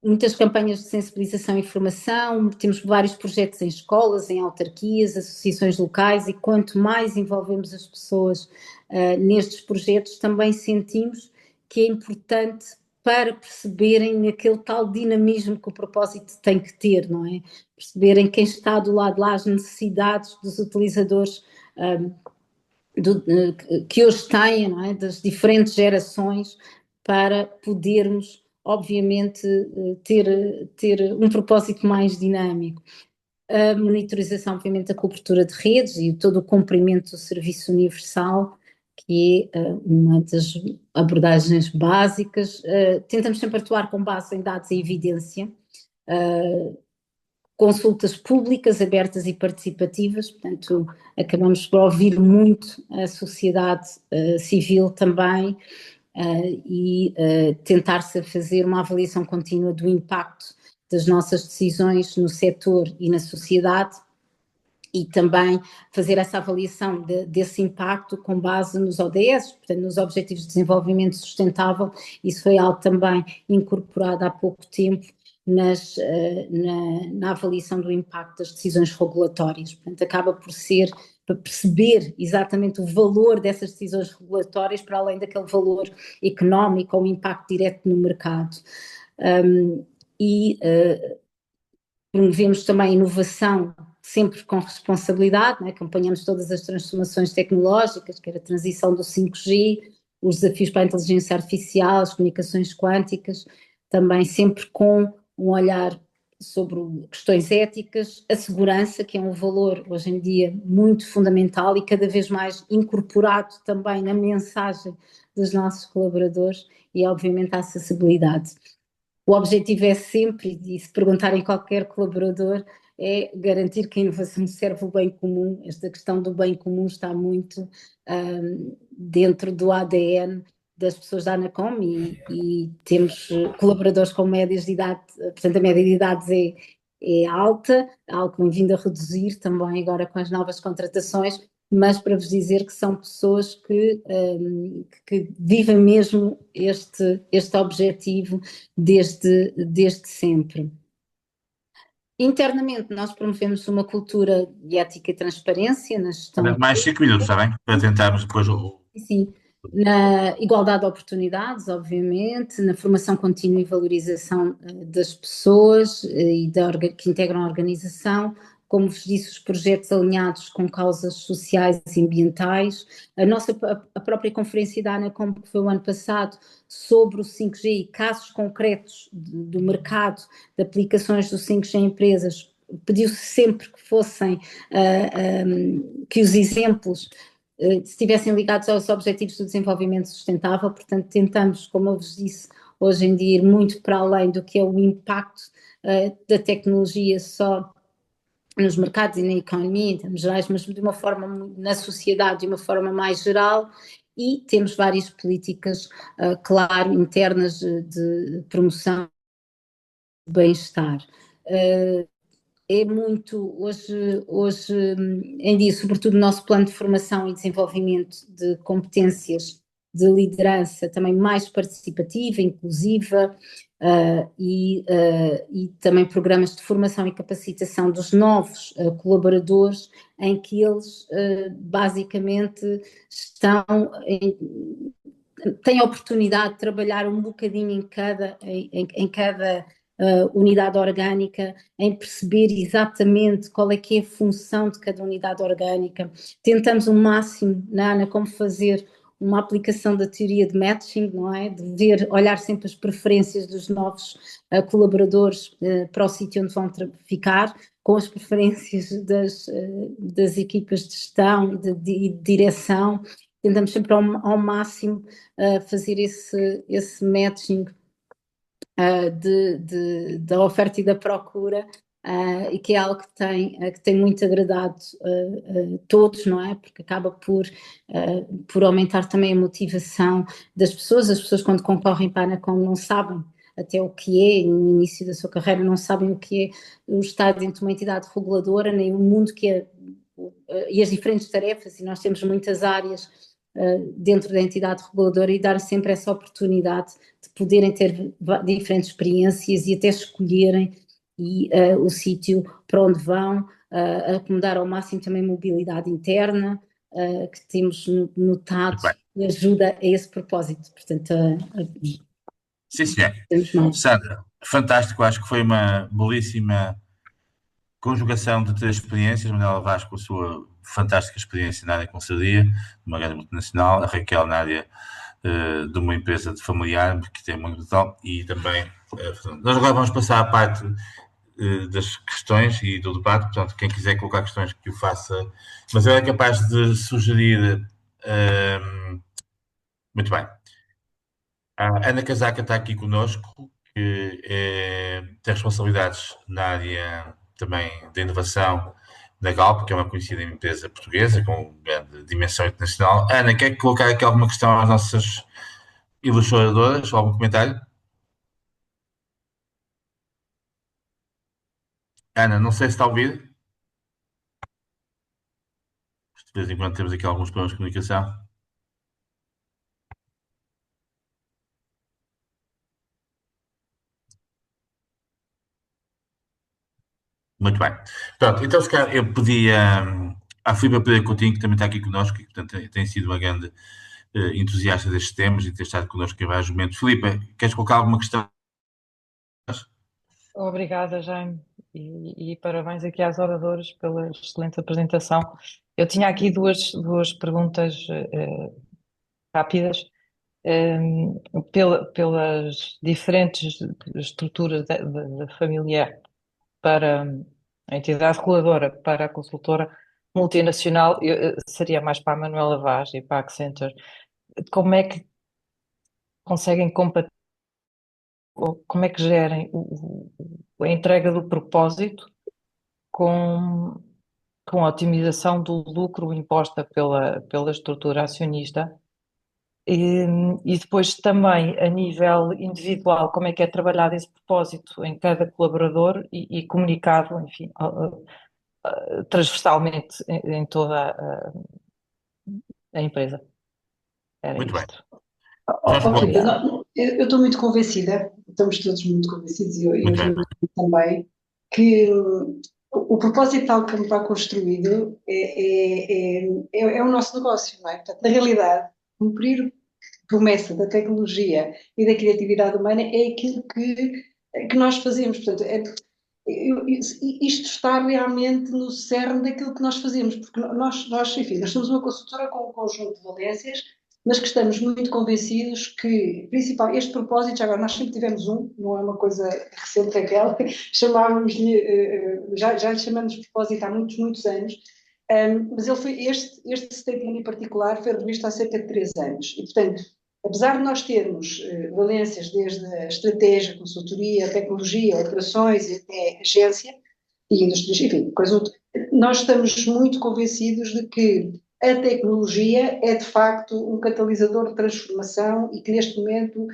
Speaker 2: Muitas campanhas de sensibilização e formação, temos vários projetos em escolas, em autarquias, associações locais, e quanto mais envolvemos as pessoas nestes projetos, também sentimos que é importante para perceberem aquele tal dinamismo que o propósito tem que ter, não é? Perceberem quem está do lado de lá, as necessidades dos utilizadores que hoje têm, não é? Das diferentes gerações, para podermos obviamente ter um propósito mais dinâmico. A monitorização, obviamente, da cobertura de redes e todo o cumprimento do serviço universal, que é uma das abordagens básicas. Tentamos sempre atuar com base em dados e evidência, consultas públicas, abertas e participativas, portanto acabamos por ouvir muito a sociedade civil também, e tentar-se fazer uma avaliação contínua do impacto das nossas decisões no setor e na sociedade, e também fazer essa avaliação desse impacto com base nos ODS, portanto nos Objetivos de Desenvolvimento Sustentável. Isso foi algo também incorporado há pouco tempo na avaliação do impacto das decisões regulatórias. Portanto, acaba por ser para perceber exatamente o valor dessas decisões regulatórias, para além daquele valor económico ou impacto direto no mercado. Promovemos também a inovação, sempre com responsabilidade, né? Acompanhamos todas as transformações tecnológicas, quer a transição do 5G, os desafios para a inteligência artificial, as comunicações quânticas, também sempre com um olhar sobre questões éticas, a segurança, que é um valor hoje em dia muito fundamental e cada vez mais incorporado também na mensagem dos nossos colaboradores, e obviamente a acessibilidade. O objetivo é sempre, e se perguntarem a qualquer colaborador, é garantir que a inovação serve o bem comum. Esta questão do bem comum está muito dentro do ADN das pessoas da ANACOM, e temos colaboradores com médias de idade, portanto a média de idades é alta, algo que tem vindo a reduzir também agora com as novas contratações, mas para vos dizer que são pessoas que vivem mesmo este objetivo desde sempre. Internamente, nós promovemos uma cultura de ética e transparência na gestão.
Speaker 1: Mais 5 minutos, está bem? Para tentarmos depois
Speaker 2: Sim, na igualdade de oportunidades, obviamente, na formação contínua e valorização das pessoas que integram a organização, como vos disse, os projetos alinhados com causas sociais e ambientais. A própria conferência da ANACOM, que foi o ano passado, sobre o 5G e casos concretos do mercado de aplicações do 5G em empresas, pediu-se sempre que fossem, que os exemplos estivessem ligados aos Objetivos do Desenvolvimento Sustentável. Portanto tentamos, como eu vos disse, hoje em dia ir muito para além do que é o impacto da tecnologia só nos mercados e na economia em termos gerais, mas de uma forma na sociedade, de uma forma mais geral, e temos várias políticas, claro, internas de promoção bem-estar. É muito, hoje em dia, sobretudo no nosso plano de formação e desenvolvimento de competências de liderança também mais participativa, inclusiva, e também programas de formação e capacitação dos novos colaboradores, em que eles basicamente têm a oportunidade de trabalhar um bocadinho em cada unidade orgânica, em perceber exatamente qual é que é a função de cada unidade orgânica. Tentamos o máximo, Ana, como fazer uma aplicação da teoria de matching, não é? De olhar sempre as preferências dos novos colaboradores para o sítio onde vão ficar, com as preferências das equipas de gestão e de direção. Tentamos sempre ao máximo fazer esse matching da oferta e da procura, e que é algo que tem muito agradado todos, não é? Porque acaba por aumentar também a motivação das pessoas. As pessoas, quando concorrem para a Anacom, não sabem até o que é, no início da sua carreira, não sabem o que é o estar dentro de uma entidade reguladora, nem o mundo que é, e as diferentes tarefas, e nós temos muitas áreas dentro da entidade reguladora, e dar sempre essa oportunidade de poderem ter diferentes experiências e até escolherem o sítio para onde vão, acomodar ao máximo também mobilidade interna, que temos notado que ajuda a esse propósito. Portanto,
Speaker 1: sim, senhor.
Speaker 2: temos mais.
Speaker 1: Sandra, fantástico, acho que foi uma belíssima conjugação de três experiências. Manuela Vaz com a sua fantástica experiência na área de consultoria, uma grande multinacional, a Raquel na área de uma empresa de familiar, que tem muito tal, e também nós agora vamos passar à parte das questões e do debate. Portanto, quem quiser colocar questões que o faça, mas eu era capaz de sugerir muito bem. A Ana Casaca está aqui connosco, que tem responsabilidades na área também de inovação da Galp, que é uma conhecida empresa portuguesa com grande dimensão internacional. Ana, quer colocar aqui alguma questão às nossas ilustradoras, ou algum comentário? Ana, não sei se está a ouvir. De vez em quando temos aqui alguns problemas de comunicação. Muito bem. Pronto, então se calhar eu pedi à Filipa Pereira Coutinho, que também está aqui connosco, e portanto tem sido uma grande entusiasta destes temas e ter estado connosco em vários momentos. Filipa, queres colocar alguma questão?
Speaker 5: Obrigada, Jaime, e parabéns aqui às oradoras pela excelente apresentação. Eu tinha aqui duas perguntas rápidas. Pelas diferentes estruturas da família para a entidade reguladora, para a consultora multinacional, seria mais para a Manuela Vaz e para a Accenture. Como é que conseguem como é que gerem a entrega do propósito com a otimização do lucro imposta pela estrutura acionista? E depois também a nível individual, como é que é trabalhado esse propósito em cada colaborador e comunicado, enfim, transversalmente em toda a empresa. Era
Speaker 1: Muito bem.
Speaker 5: isto.
Speaker 3: Eu estou muito convencida, estamos todos muito convencidos, e eu
Speaker 1: Muito bem.
Speaker 3: também, que o propósito tal como está construído é o nosso negócio, não é? Portanto, na realidade, cumprir a promessa da tecnologia e da criatividade humana é aquilo que nós fazemos. Portanto, isto está realmente no cerne daquilo que nós fazemos, porque enfim, nós somos uma consultora com um conjunto de valências, mas que estamos muito convencidos que, principalmente, este propósito, agora nós sempre tivemos não é uma coisa recente aquela, chamávamos-lhe, já lhe chamamos de propósito há muitos, muitos anos, mas ele foi, este statement em particular foi revisto há cerca de 3 anos, e portanto, apesar de nós termos valências desde a estratégia, consultoria, tecnologia, operações e até agência e indústrias, enfim, nós estamos muito convencidos de que a tecnologia é de facto um catalisador de transformação e que neste momento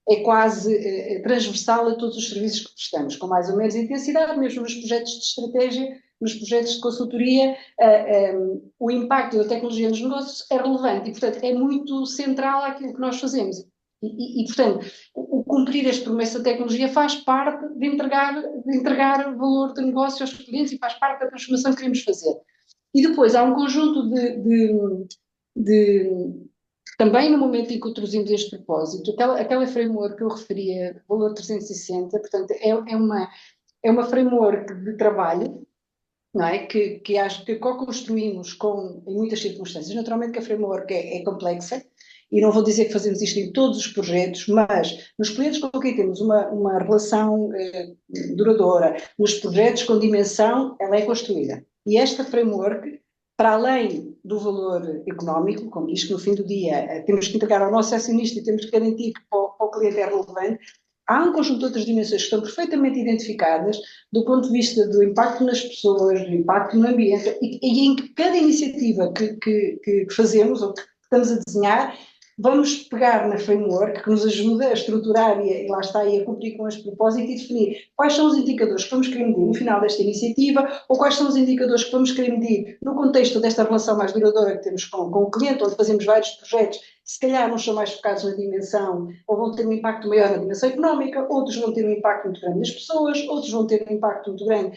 Speaker 3: é quase transversal a todos os serviços que prestamos, com mais ou menos intensidade, mesmo nos projetos de estratégia, nos projetos de consultoria, o impacto da tecnologia nos negócios é relevante e, portanto, é muito central àquilo que nós fazemos. Portanto, o cumprir este promessa da tecnologia faz parte de entregar valor de negócio aos clientes e faz parte da transformação que queremos fazer. E depois há um conjunto também no momento em que introduzimos este propósito, aquela framework que eu referia, Valor 360, portanto, é uma framework de trabalho, não é? Que acho que co-construímos em muitas circunstâncias. Naturalmente que a framework é complexa, e não vou dizer que fazemos isto em todos os projetos, mas nos clientes com quem temos uma relação duradoura, nos projetos com dimensão, ela é construída. E esta framework, para além do valor económico, como diz que no fim do dia temos que entregar ao nosso acionista e temos que garantir que para o cliente é relevante, há um conjunto de outras dimensões que estão perfeitamente identificadas do ponto de vista do impacto nas pessoas, do impacto no ambiente, e em que cada iniciativa que fazemos ou que estamos a desenhar, vamos pegar na framework que nos ajuda a estruturar e lá está, e a cumprir com este propósito e definir quais são os indicadores que vamos querer medir no final desta iniciativa ou quais são os indicadores que vamos querer medir no contexto desta relação mais duradoura que temos com o cliente, onde fazemos vários projetos, se calhar uns são mais focados na dimensão ou vão ter um impacto maior na dimensão económica, outros vão ter um impacto muito grande nas pessoas, outros vão ter um impacto muito grande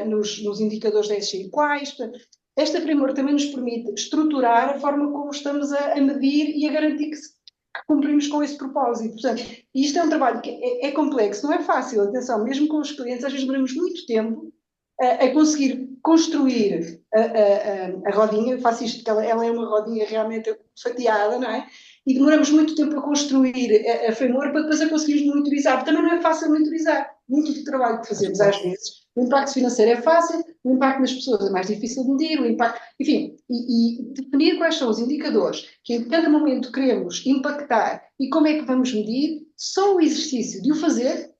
Speaker 3: nos indicadores da ESG quais. Portanto, esta framework também nos permite estruturar a forma como estamos a medir e a garantir que cumprimos com esse propósito. Portanto, isto é um trabalho que é complexo, não é fácil, atenção, mesmo com os clientes, às vezes demoramos muito tempo a conseguir construir a rodinha. Eu faço isto porque ela é uma rodinha realmente fatiada, não é? E demoramos muito tempo a construir a framework para depois a conseguirmos monitorizar. Também não é fácil monitorizar. Muito do trabalho que fazemos às vezes. O impacto financeiro é fácil, o impacto nas pessoas é mais difícil de medir, o impacto, enfim, e definir quais são os indicadores que em cada momento queremos impactar e como é que vamos medir, só o exercício de o fazer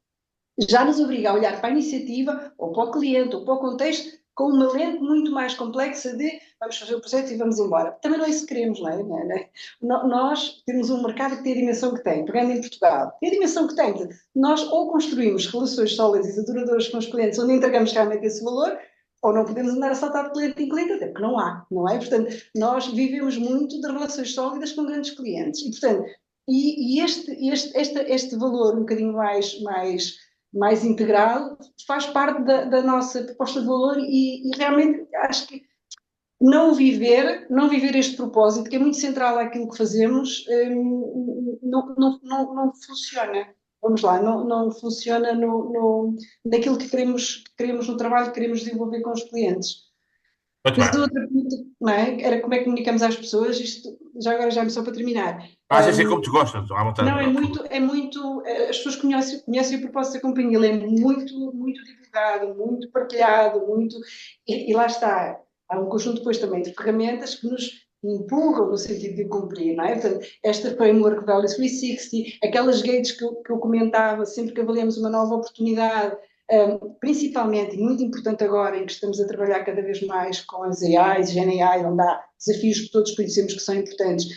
Speaker 3: já nos obriga a olhar para a iniciativa, ou para o cliente, ou para o contexto, com uma lente muito mais complexa de vamos fazer o projeto e vamos embora. Também não é isso que queremos, não é? Nós temos um mercado que tem a dimensão que tem, pegando em Portugal, tem a dimensão que tem. Nós ou construímos relações sólidas e duradouras com os clientes, onde entregamos realmente esse valor, ou não podemos andar a saltar de cliente em cliente, até porque não há, não é? Portanto, nós vivemos muito de relações sólidas com grandes clientes. E, portanto, este valor um bocadinho mais integral, faz parte da nossa proposta de valor e realmente acho que não viver este propósito, que é muito central àquilo que fazemos, não funciona. Vamos lá, não funciona naquilo que queremos no trabalho que queremos desenvolver com os clientes.
Speaker 1: Muito
Speaker 3: Mas
Speaker 1: bem.
Speaker 3: outra pergunta, não é? Era como é que comenicamos às pessoas, isto agora já me só para terminar.
Speaker 1: Assim como tu gostas, à vontade.
Speaker 3: Não, é muito, as pessoas conhecem o propósito da companhia, ele é muito, muito divulgado, muito partilhado, e lá está, há um conjunto depois também de ferramentas que nos empurram no sentido de cumprir, não é? Portanto, esta framework Value 360, aquelas gates que eu comentava, sempre que avaliamos uma nova oportunidade, principalmente, e muito importante agora, em que estamos a trabalhar cada vez mais com as AIs, GenAI, onde há desafios que todos conhecemos que são importantes.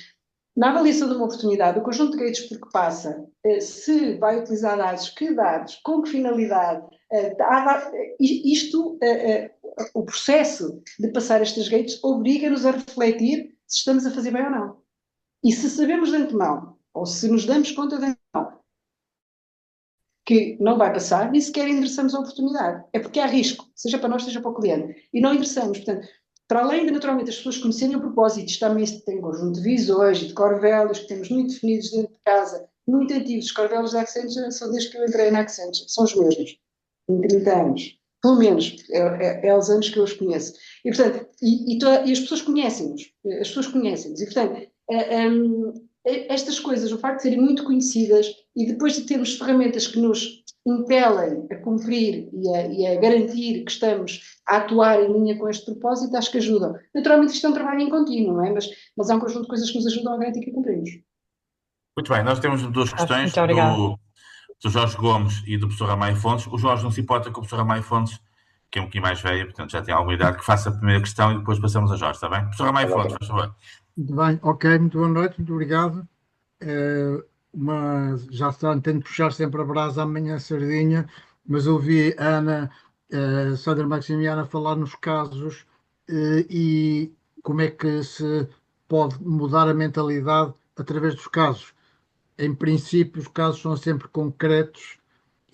Speaker 3: Na avaliação de uma oportunidade, o conjunto de gates por que passa, se vai utilizar dados, que dados, com que finalidade, o processo de passar estes gates obriga-nos a refletir se estamos a fazer bem ou não. E se sabemos de antemão, ou se nos damos conta de antemão, que não vai passar, nem sequer endereçamos a oportunidade. É porque há risco, seja para nós, seja para o cliente. E não endereçamos. Portanto, para além de, naturalmente, as pessoas conhecerem o propósito, isto também tem um conjunto de visões e de core values que temos muito definidos dentro de casa, muito antigos. Os core values da Accenture são desde que eu entrei na Accenture, são os mesmos, em 30 anos. Pelo menos, é aos anos que eu os conheço. E, portanto, e as pessoas conhecem-nos. As pessoas conhecem-nos. E, portanto, estas coisas, o facto de serem muito conhecidas e depois de termos ferramentas que nos impelem a cumprir e a garantir que estamos a atuar em linha com este propósito, acho que ajudam. Naturalmente isto é um trabalho em contínuo, não é? Mas há um conjunto de coisas que nos ajudam a garantir que cumprimos.
Speaker 1: Muito bem, nós temos duas questões do Jorge Gomes e do professor Ramalho Fontes. O Jorge não se importa com o professor Ramalho Fontes, que é um pouquinho mais velho, portanto já tem alguma idade, que faça a primeira questão e depois passamos a Jorge, está bem? Professor Ramalho Fontes, por favor.
Speaker 6: Muito bem, ok, muito boa noite, muito obrigado. já está, tento puxar sempre a brasa amanhã a sardinha, mas ouvi a Ana, Sandra Maximiana falar nos casos, e como é que se pode mudar a mentalidade através dos casos. Em princípio, os casos são sempre concretos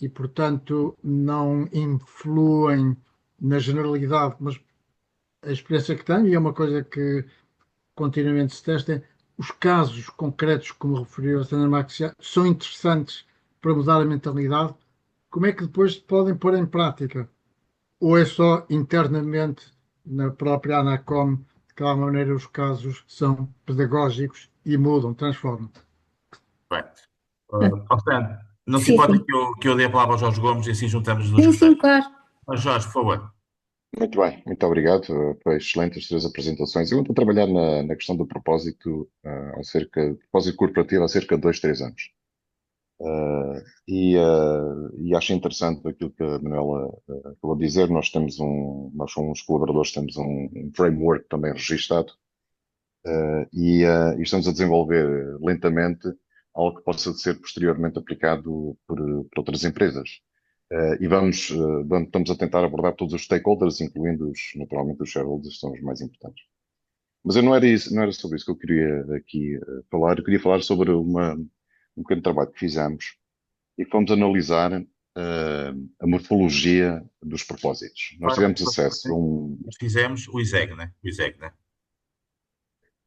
Speaker 6: e, portanto, não influem na generalidade, mas a experiência que tenho, e é uma coisa que continuamente se testa, os casos concretos, como referiu a Sandra Max, são interessantes para mudar a mentalidade. Como é que depois podem pôr em prática? Ou é só internamente na própria Anacom, de que de alguma maneira os casos são pedagógicos e mudam, transformam?
Speaker 1: Bem, Alexandre, não se
Speaker 2: Sim,
Speaker 1: importa
Speaker 2: sim.
Speaker 1: que eu dê a palavra ao Jorge Gomes e assim juntamos duas
Speaker 2: Sim, sim,
Speaker 1: questões.
Speaker 2: claro.
Speaker 1: Jorge, por favor.
Speaker 7: Muito bem, muito obrigado. Foi excelente as três apresentações. Eu estou a trabalhar na questão do propósito, propósito corporativo há cerca de 2, 3 anos. E acho interessante aquilo que a Manuela acabou de dizer. Nós somos colaboradores, temos um framework também registado, e estamos a desenvolver lentamente algo que possa ser posteriormente aplicado por outras empresas. Estamos a tentar abordar todos os stakeholders, incluindo naturalmente os shareholders, que são os mais importantes. Mas eu não era sobre isso que eu queria aqui falar. Eu queria falar sobre um pequeno trabalho que fizemos e fomos analisar a morfologia dos propósitos. Nós tivemos acesso a um.
Speaker 1: Nós fizemos o ISEG, né? O ISEG, né?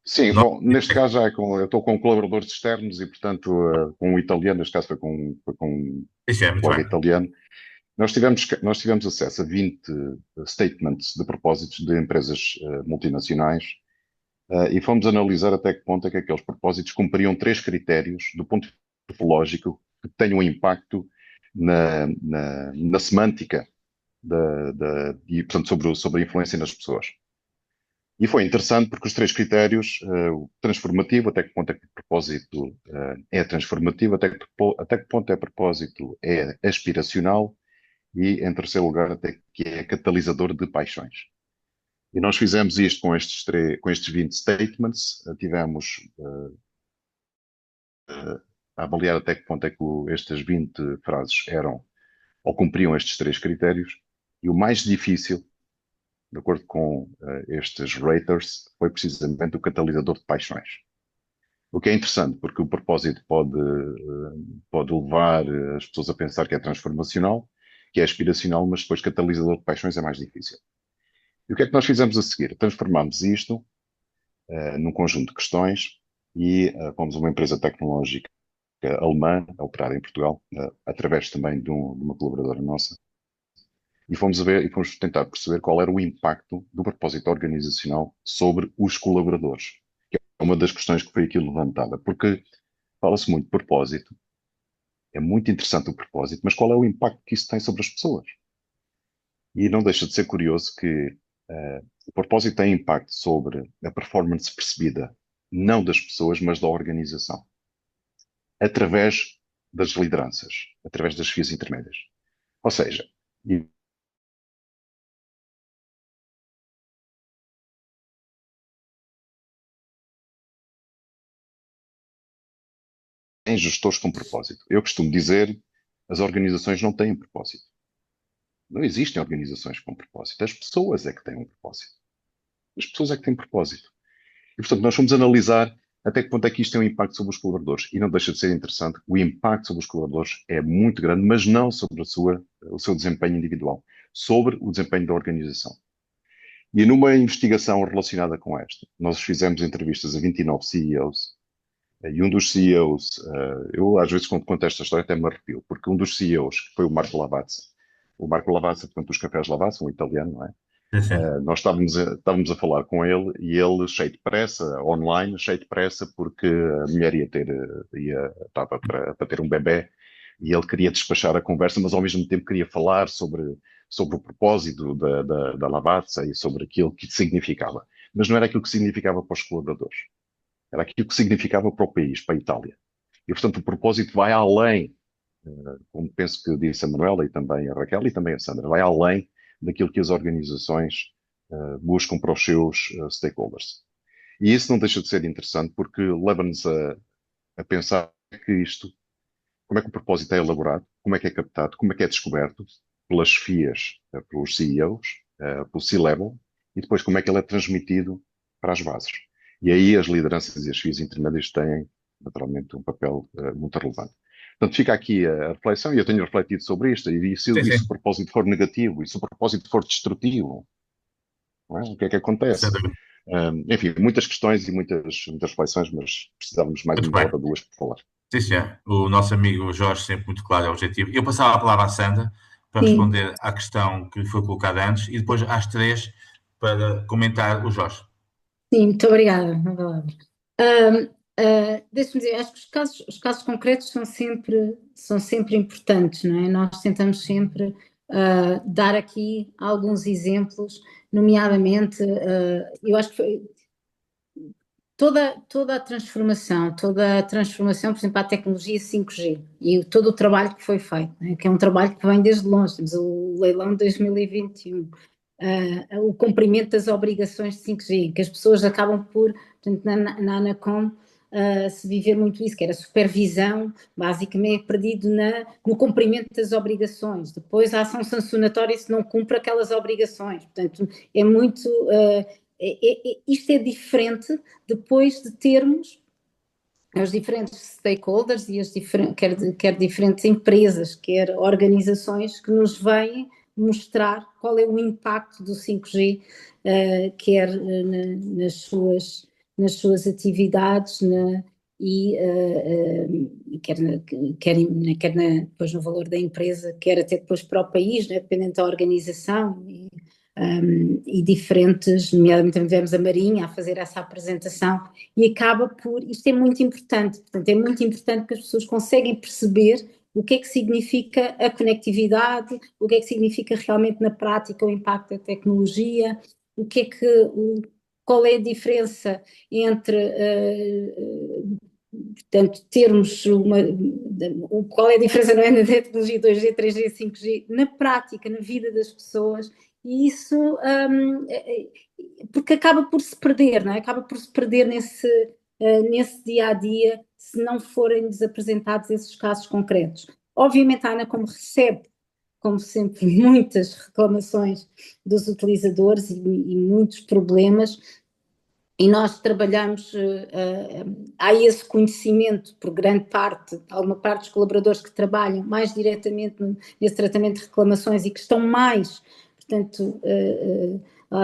Speaker 7: Sim,
Speaker 1: Nós-
Speaker 7: bom, neste caso eu estou com colaboradores externos e, portanto, com um italiano, neste caso foi com um
Speaker 1: Isso é, muito
Speaker 7: colega
Speaker 1: bem.
Speaker 7: italiano. Nós tivemos acesso a 20 statements de propósitos de empresas multinacionais, e fomos analisar até que ponto é que aqueles propósitos cumpriam 3 critérios do ponto lógico que tenham impacto na semântica e, portanto, sobre a influência nas pessoas. E foi interessante porque os 3 critérios, o transformativo, até que ponto é que o propósito é transformativo, até que ponto é propósito é aspiracional, e, em terceiro lugar, até que é catalisador de paixões. E nós fizemos isto com estes 20 statements, tivemos a avaliar até que ponto é que estas 20 frases eram ou cumpriam estes 3 critérios, e o mais difícil, de acordo com estes raters, foi precisamente o catalisador de paixões. O que é interessante, porque o propósito pode levar as pessoas a pensar que é transformacional, que é aspiracional, mas depois catalisador de paixões é mais difícil. E o que é que nós fizemos a seguir? Transformámos isto num conjunto de questões e fomos uma empresa tecnológica alemã, a operar em Portugal, através também de uma colaboradora nossa, e fomos ver e fomos tentar perceber qual era o impacto do propósito organizacional sobre os colaboradores, que é uma das questões que foi aqui levantada, porque fala-se muito de propósito, é muito interessante o propósito, mas qual é o impacto que isso tem sobre as pessoas? E não deixa de ser curioso que o propósito tem impacto sobre a performance percebida, não das pessoas, mas da organização, através das lideranças, através das vias intermédias. Ou seja, em gestores com propósito. Eu costumo dizer, as organizações não têm propósito. Não existem organizações com propósito. As pessoas é que têm um propósito. As pessoas é que têm propósito. E, portanto, nós fomos analisar até que ponto é que isto tem um impacto sobre os colaboradores. E não deixa de ser interessante, o impacto sobre os colaboradores é muito grande, mas não sobre o seu desempenho individual, sobre o desempenho da organização. E numa investigação relacionada com esta, nós fizemos entrevistas a 29 CEOs, e um dos CEOs, eu às vezes quando conto esta história até me arrepio, porque um dos CEOs, que foi o Marco Lavazza, portanto, dos Cafés Lavazza, um italiano, não é?
Speaker 1: Sim, sim.
Speaker 7: Nós estávamos a falar com ele e ele cheio de pressa, online, cheio de pressa, porque a mulher estava para ter um bebé e ele queria despachar a conversa, mas ao mesmo tempo queria falar sobre o propósito da Lavazza e sobre aquilo que significava. Mas não era aquilo que significava para os colaboradores, era aquilo que significava para o país, para a Itália. E, portanto, o propósito vai além, como penso que disse a Manuela e também a Raquel e também a Sandra, vai além daquilo que as organizações buscam para os seus stakeholders. E isso não deixa de ser interessante porque leva-nos a pensar que isto, como é que o propósito é elaborado, como é que é captado, como é que é descoberto pelas FIAs, pelos CEOs, pelo C-Level, e depois como é que ele é transmitido para as bases. E aí as lideranças e as FIAs intermédias têm, naturalmente, um papel muito relevante. Portanto, fica aqui a reflexão, e eu tenho refletido sobre isto, e se
Speaker 1: Sim,
Speaker 7: o
Speaker 1: sim.
Speaker 7: propósito for negativo, e se o propósito for destrutivo, não é? O que é que
Speaker 1: Sem
Speaker 7: acontece?
Speaker 1: dúvida.
Speaker 7: Enfim, muitas questões e muitas reflexões, mas precisávamos mais
Speaker 1: Muito
Speaker 7: uma
Speaker 1: bem.
Speaker 7: hora ou duas para falar.
Speaker 1: Sim, senhor. O nosso amigo Jorge sempre muito claro e objetivo. Eu passava a palavra à Sandra para
Speaker 2: Sim,
Speaker 1: responder à questão que lhe foi colocada antes e depois às três para comentar o Jorge.
Speaker 2: sim, muito obrigada. Deixa-me dizer, acho que os casos concretos são sempre importantes, não é? Nós tentamos sempre dar aqui alguns exemplos, nomeadamente, eu acho que foi toda a transformação, por exemplo, à tecnologia 5G e todo o trabalho que foi feito, né? Que é um trabalho que vem desde longe, temos o leilão de 2021. O cumprimento das obrigações de 5G, que as pessoas acabam por, portanto, na Anacom, se viver muito isso, que era supervisão, basicamente perdido no cumprimento das obrigações. Depois a ação sancionatória se não cumpre aquelas obrigações. Portanto, é muito. Isto é diferente depois de termos os diferentes stakeholders e quer diferentes empresas, quer organizações que nos vêm mostrar qual é o impacto do 5G, quer nas suas atividades depois no valor da empresa, quer até depois para o país, né, dependendo da organização. E diferentes, nomeadamente também tivemos a Marinha a fazer essa apresentação, e acaba por, isto é muito importante, portanto é muito importante que as pessoas conseguem perceber o que é que significa a conectividade, o que é que significa realmente na prática o impacto da tecnologia, qual é a diferença entre portanto, termos qual é a diferença, não é, na tecnologia 2G, 3G, 5G, na prática, na vida das pessoas, e isso porque acaba por se perder, não é? Acaba por se perder nesse dia a dia se não forem apresentados esses casos concretos. Obviamente a Anacom recebe, como sempre, muitas reclamações dos utilizadores e muitos problemas, e nós trabalhamos, há esse conhecimento por grande parte, alguma parte dos colaboradores que trabalham mais diretamente nesse tratamento de reclamações e que estão mais, portanto,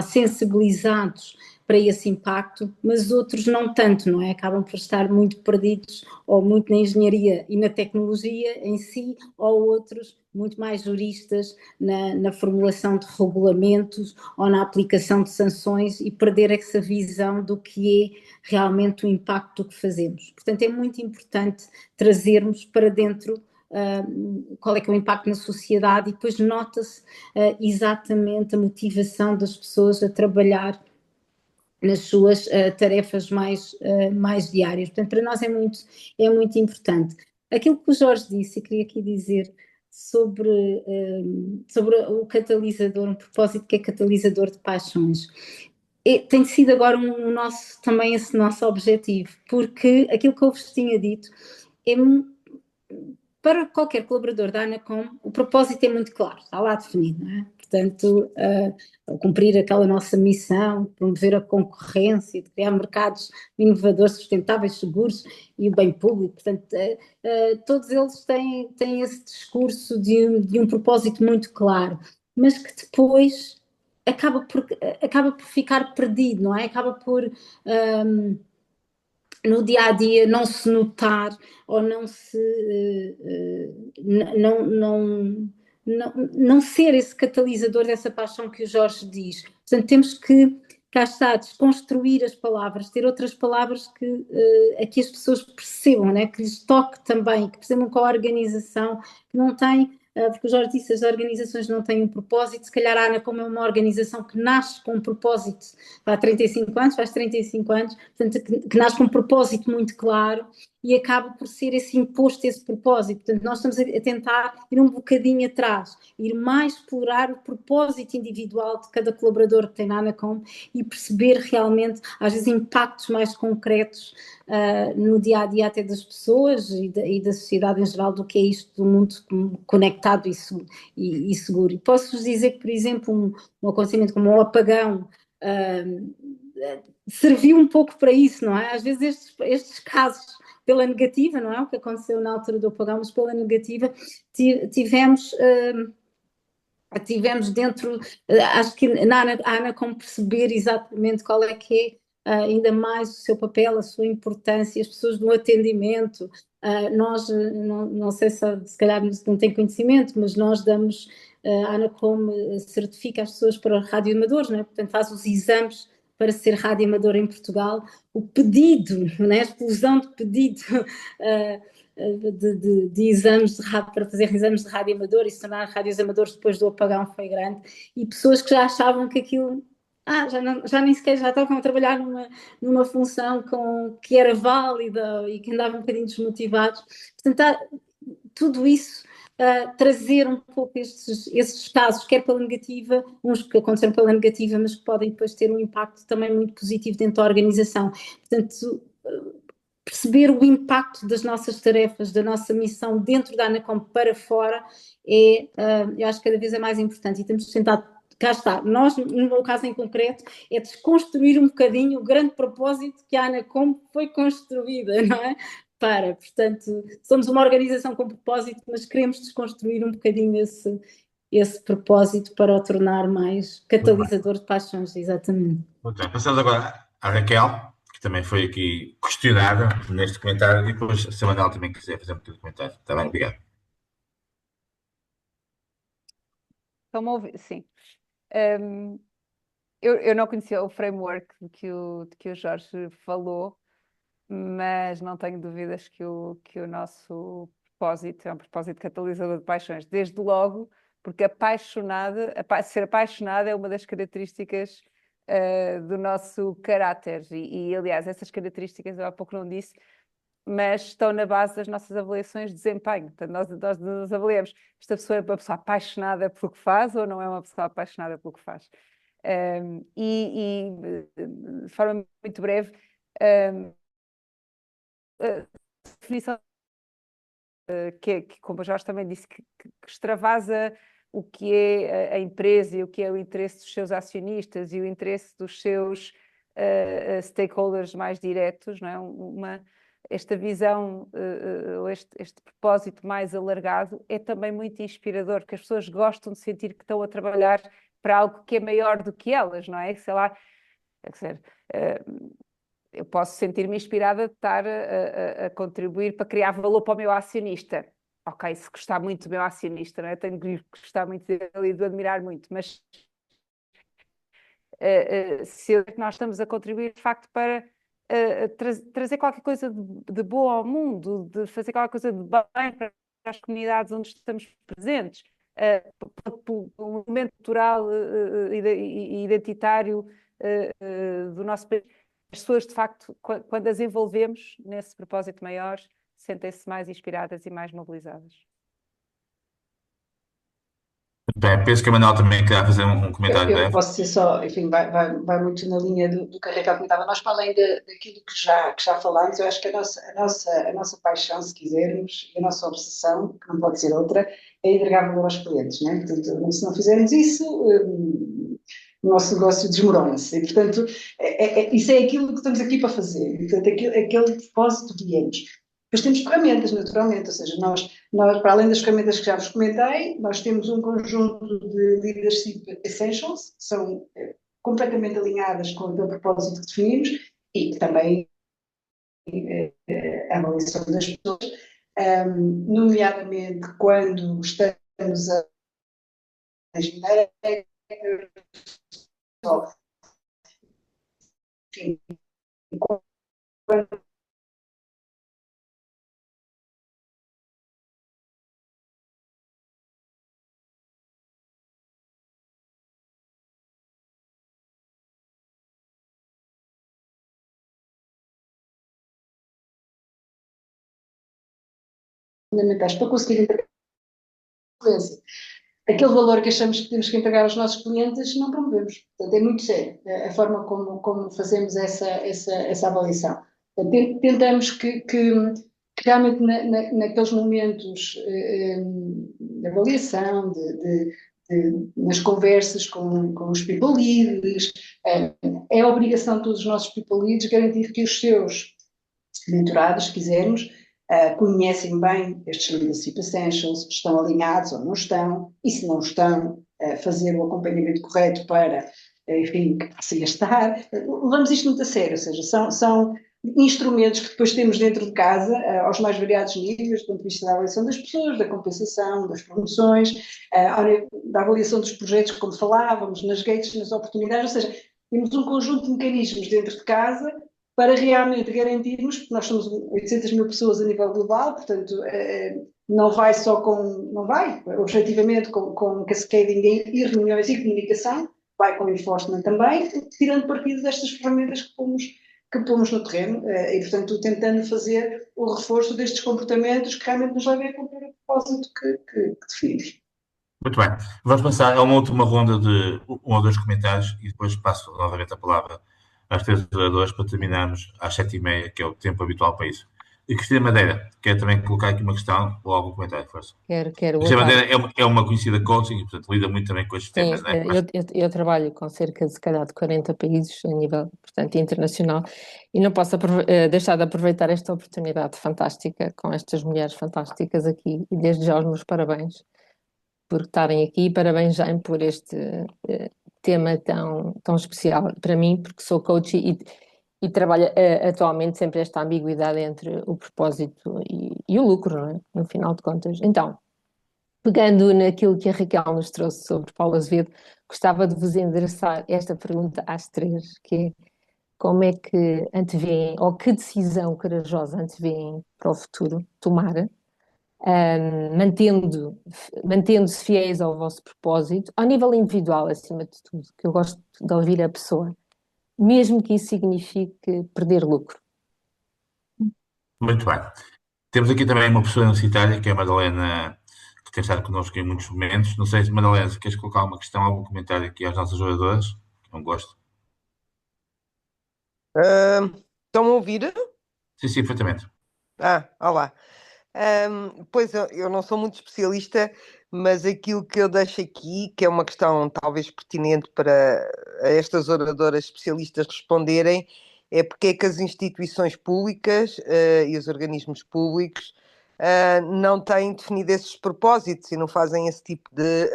Speaker 2: sensibilizados para esse impacto, mas outros não tanto, não é? Acabam por estar muito perdidos ou muito na engenharia e na tecnologia em si, ou outros muito mais juristas na formulação de regulamentos ou na aplicação de sanções e perder essa visão do que é realmente o impacto do que fazemos. Portanto, é muito importante trazermos para dentro qual é que é o impacto na sociedade, e depois nota-se exatamente a motivação das pessoas a trabalhar nas suas tarefas mais diárias. Portanto, para nós é muito importante. Aquilo que o Jorge disse, eu queria aqui dizer sobre o catalisador, um propósito que é catalisador de paixões. Tem sido agora também esse nosso objetivo, porque aquilo que eu vos tinha dito é para qualquer colaborador da Anacom, o propósito é muito claro, está lá definido, não é? Portanto, cumprir aquela nossa missão, promover a concorrência, de criar mercados inovadores, sustentáveis, seguros e o bem público. Portanto, todos eles têm esse discurso de um propósito muito claro, mas que depois acaba por ficar perdido, não é? Acaba por no dia a dia não se notar ou não ser esse catalisador dessa paixão que o Jorge diz. Portanto, temos que, cá está, desconstruir as palavras, ter outras palavras a que as pessoas percebam, né? Que lhes toque também, que percebam que a organização que não tem, porque o Jorge disse, as organizações não têm um propósito, se calhar a Anacom é uma organização que nasce com um propósito, há 35 anos, faz 35 anos, portanto, que nasce com um propósito muito claro e acaba por ser esse imposto, esse propósito. Portanto, nós estamos a tentar ir um bocadinho atrás, ir mais explorar o propósito individual de cada colaborador que tem na Anacom e perceber realmente, às vezes, impactos mais concretos no dia a dia até das pessoas e da sociedade em geral do que é isto do mundo conectado e seguro. E posso-vos dizer que, por exemplo, um acontecimento como o apagão serviu um pouco para isso, não é? Às vezes estes casos pela negativa, não é? O que aconteceu na altura do apagão, mas pela negativa tivemos dentro, acho que na Ana como perceber exatamente qual é que é ainda mais o seu papel, a sua importância, as pessoas no atendimento. Nós, não sei se calhar não tem conhecimento, mas nós damos, a Anacom certifica as pessoas para radioamadores, não é? Portanto faz os exames para ser radioamador em Portugal. O pedido, não é? A explosão de pedido de exames de rádio, para fazer exames de rádio amador e se tornar rádios amadores depois do apagão foi grande, e pessoas que já achavam que aquilo já nem sequer já estavam a trabalhar numa função que era válida e que andavam um bocadinho desmotivados. Portanto, tudo isso trazer um pouco esses casos, quer pela negativa, uns que aconteceram pela negativa, mas que podem depois ter um impacto também muito positivo dentro da organização. Portanto, perceber o impacto das nossas tarefas, da nossa missão dentro da Anacom para fora, eu acho que cada vez é mais importante e temos tentado, cá está, nós, no meu caso em concreto, é desconstruir um bocadinho o grande propósito que a Anacom foi construída, não é? Portanto, somos uma organização com propósito, mas queremos desconstruir um bocadinho esse propósito para o tornar mais catalisador de paixões, exatamente.
Speaker 1: Muito bem. Passamos agora à Raquel, que também foi aqui questionada neste comentário, e depois, se a Manela também quiser fazer um pequeno comentário. Está bem? Obrigado.
Speaker 4: Estão-me a ouvir? Sim. Eu não conhecia o framework de que o Jorge falou, mas não tenho dúvidas que o nosso propósito é um propósito catalisador de paixões. Desde logo, porque ser apaixonada é uma das características do nosso caráter. Aliás, essas características eu há pouco não disse, mas estão na base das nossas avaliações de desempenho. Portanto, nós nos avaliamos. Esta pessoa é uma pessoa apaixonada pelo que faz ou não é uma pessoa apaixonada pelo que faz? De forma muito breve, a definição que como o Jorge também disse, que extravasa o que é a empresa e o que é o interesse dos seus acionistas e o interesse dos seus stakeholders mais diretos, não é? Esta visão, este propósito mais alargado é também muito inspirador, porque as pessoas gostam de sentir que estão a trabalhar para algo que é maior do que elas, não é? Sei lá, quer dizer, eu posso sentir-me inspirada de estar a contribuir para criar valor para o meu acionista. Ok, se gostar muito do meu acionista, não é? Tenho que gostar muito dele e de o admirar muito, mas se nós estamos a contribuir de facto para trazer qualquer coisa de boa ao mundo, de fazer qualquer coisa de bem para as comunidades onde estamos presentes, pelo momento cultural e identitário do nosso país. As pessoas, de facto, quando as envolvemos nesse propósito maior, sentem-se mais inspiradas e mais mobilizadas.
Speaker 1: Bem, penso que a Manela também queria fazer um comentário
Speaker 3: Eu
Speaker 1: breve.
Speaker 3: posso ser só, enfim, vai muito na linha do que a Raquel comentava. Nós, para além daquilo que já falámos, eu acho que a nossa paixão, se quisermos, e a nossa obsessão, que não pode ser outra, é entregar valor aos clientes, não é? Portanto, se não fizermos isso, o nosso negócio desmorona-se. E, portanto, isso é aquilo que estamos aqui para fazer. E, portanto, aquele propósito de anos. Depois temos ferramentas, naturalmente, ou seja, nós, para além das ferramentas que já vos comentei, nós temos um conjunto de leadership essentials, que são completamente alinhadas com o propósito que definimos, e também a avaliação das pessoas, nomeadamente quando estamos a enfim, quando fundamentais para conseguir entregar excelência. Aquele valor que achamos que temos que entregar aos nossos clientes, não promovemos. Portanto, é muito sério a forma como fazemos essa avaliação. Portanto, tentamos que realmente naqueles momentos de avaliação, nas conversas com os people leads, é a obrigação de todos os nossos people leads garantir que os seus mentorados, se quisermos, conhecem bem estes leadership essentials, estão alinhados ou não estão, e se não estão, fazer o acompanhamento correto para, enfim, que possa estar. Levamos isto muito a sério, ou seja, são instrumentos que depois temos dentro de casa, aos mais variados níveis, do ponto de vista da avaliação das pessoas, da compensação, das promoções, da avaliação dos projetos, como falávamos, nas gates, nas oportunidades, ou seja, temos um conjunto de mecanismos dentro de casa para realmente garantirmos, porque nós somos 800 mil pessoas a nível global, portanto, não vai objetivamente com cascading e reuniões e comunicação, vai com enforcement também, tirando partido destas ferramentas que pomos no terreno, e portanto tentando fazer o reforço destes comportamentos que realmente nos levem a cumprir o propósito que definimos.
Speaker 1: Muito bem. Vamos passar a uma última ronda de um ou dois comentários e depois passo novamente a palavra às 3 oradores para terminarmos às 7h30, que é o tempo habitual para isso. E Cristina Madeira, quer também colocar aqui uma questão ou algum comentário, força?
Speaker 8: Quero.
Speaker 1: Cristina Madeira é uma conhecida coaching e, portanto, lida muito também com estes temas,
Speaker 8: Sim,
Speaker 1: não é?
Speaker 8: eu trabalho com cerca de, se calhar, de 40 países a nível, portanto, internacional, e não posso deixar de aproveitar esta oportunidade fantástica com estas mulheres fantásticas aqui, e desde já os meus parabéns por estarem aqui, e parabéns, Jaime, por este tema tão especial para mim, porque sou coach e trabalho atualmente sempre esta ambiguidade entre o propósito e o lucro, não é? No final de contas. Então, pegando naquilo que a Raquel nos trouxe sobre Paulo Azevedo, gostava de vos endereçar esta pergunta às 3, que é: como é que antevêem, ou que decisão corajosa antevêem para o futuro tomar, mantendo-se fiéis ao vosso propósito, ao nível individual, acima de tudo, que eu gosto de ouvir a pessoa, mesmo que isso signifique perder lucro.
Speaker 1: Muito bem. Temos aqui também uma pessoa universitária, que é a Madalena, que tem estado connosco em muitos momentos. Não sei se, Madalena, se queres colocar uma questão, algum comentário aqui às nossas jogadoras, que é um gosto.
Speaker 9: Estão a ouvir?
Speaker 1: Sim, perfeitamente.
Speaker 9: Olá. Pois eu não sou muito especialista, mas aquilo que eu deixo aqui, que é uma questão talvez pertinente para estas oradoras especialistas responderem, é porque é que as instituições públicas e os organismos públicos não têm definido esses propósitos e não fazem esse tipo de,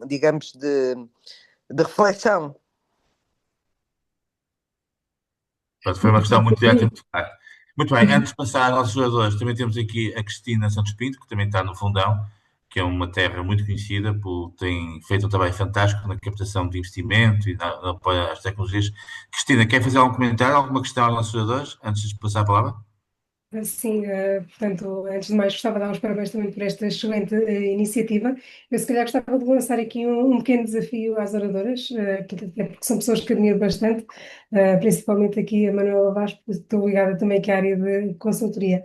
Speaker 9: digamos, de reflexão.
Speaker 1: Foi uma questão muito direta e muito clara. Muito bem, antes de passar aos jogadores, também temos aqui a Cristina Santos Pinto, que também está no Fundão, que é uma terra muito conhecida, tem feito um trabalho fantástico na captação de investimento e no apoio às tecnologias. Cristina, quer fazer algum comentário, alguma questão aos nossos jogadores, antes de passar a palavra?
Speaker 10: Sim, portanto, antes de mais gostava de dar os parabéns também por esta excelente iniciativa. Eu se calhar gostava de lançar aqui um pequeno desafio às oradoras, até porque são pessoas que admiro bastante, principalmente aqui a Manuela Vaz, porque estou ligada também aqui à área de consultoria.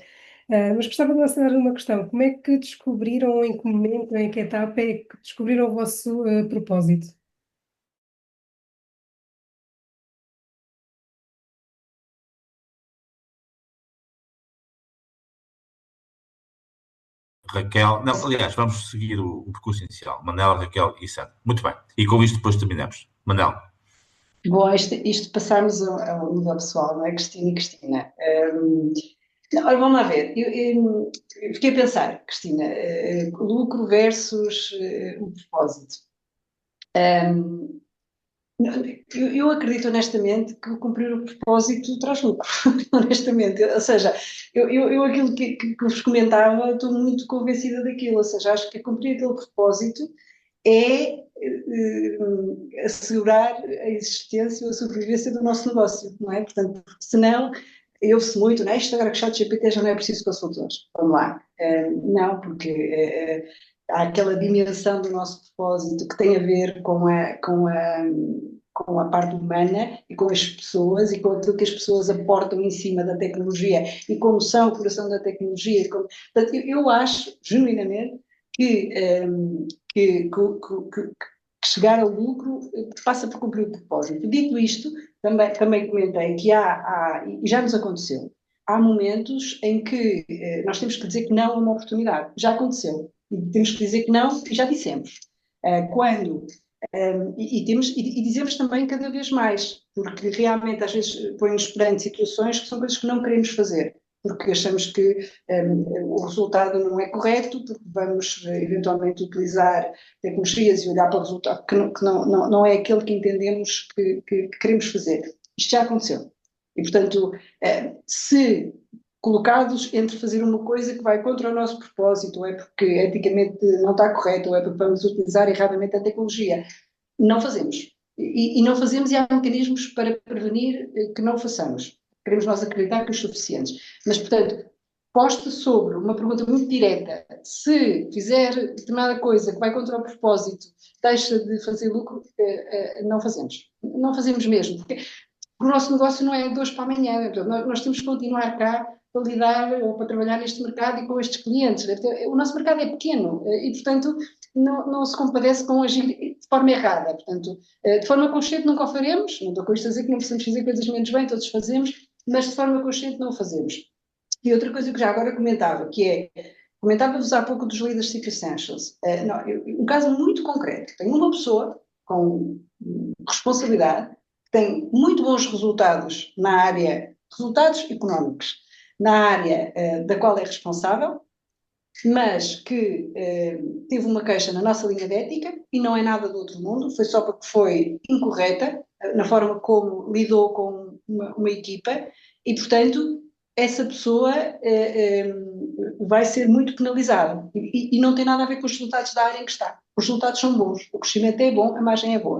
Speaker 10: Mas gostava de lançar uma questão: como é que descobriram, em que momento, em que etapa é que descobriram o vosso propósito?
Speaker 1: Raquel, não, aliás, vamos seguir o percurso inicial. Manela, Raquel e Sandra. Muito bem. E com isto depois terminamos. Manel.
Speaker 3: Bom, isto passarmos ao nível pessoal, não é? Cristina e Cristina. Ora, vamos lá ver. Eu fiquei a pensar, Cristina, lucro versus o propósito. Eu acredito honestamente que cumprir o propósito traz lucro, honestamente. Ou seja, eu aquilo que vos comentava, estou muito convencida daquilo. Ou seja, acho que cumprir aquele propósito é assegurar a existência ou a sobrevivência do nosso negócio, não é? Portanto, senão, ouve-se muito, não é? Isto agora que o ChatGPT já não é preciso consultores. Vamos lá. Não, porque há aquela dimensão do nosso propósito que tem a ver com com a parte humana e com as pessoas e com aquilo que as pessoas aportam em cima da tecnologia e como são o coração da tecnologia. Portanto, eu acho, genuinamente, que chegar ao lucro passa por cumprir o propósito. Dito isto, também comentei que e já nos aconteceu, há momentos em que nós temos que dizer que não a uma oportunidade. Já aconteceu. E temos que dizer que não e já dissemos. E dizemos também cada vez mais, porque realmente às vezes põe-nos perante situações que são coisas que não queremos fazer, porque achamos que o resultado não é correto, porque vamos eventualmente utilizar tecnologias e olhar para o resultado que não é aquele que entendemos que queremos fazer. Isto já aconteceu. E, portanto, se colocados entre fazer uma coisa que vai contra o nosso propósito, ou é porque eticamente não está correto, ou é porque vamos utilizar erradamente a tecnologia, não fazemos. E não fazemos e há mecanismos para prevenir que não façamos. Queremos nós acreditar que os suficientes. Mas, portanto, posta sobre uma pergunta muito direta, se fizer determinada coisa que vai contra o propósito, deixa de fazer lucro, não fazemos. Não fazemos mesmo, porque o nosso negócio não é de hoje para amanhã. Nós temos que continuar cá para lidar ou para trabalhar neste mercado e com estes clientes. O nosso mercado é pequeno e, portanto, não se compadece com agir de forma errada. Portanto, de forma consciente nunca o faremos. Não estou com isto a dizer que não precisamos fazer coisas menos bem, todos fazemos, mas de forma consciente não o fazemos. E outra coisa que já agora comentava, comentava-vos há pouco dos Leadership Secret Essentials. Um caso muito concreto. Tenho uma pessoa com responsabilidade, tem muito bons resultados na área, resultados económicos, na área da qual é responsável, mas que teve uma queixa na nossa linha de ética e não é nada do outro mundo, foi só porque foi incorreta na forma como lidou com uma equipa e, portanto, essa pessoa vai ser muito penalizada e não tem nada a ver com os resultados da área em que está. Os resultados são bons, o crescimento é bom, a margem é boa.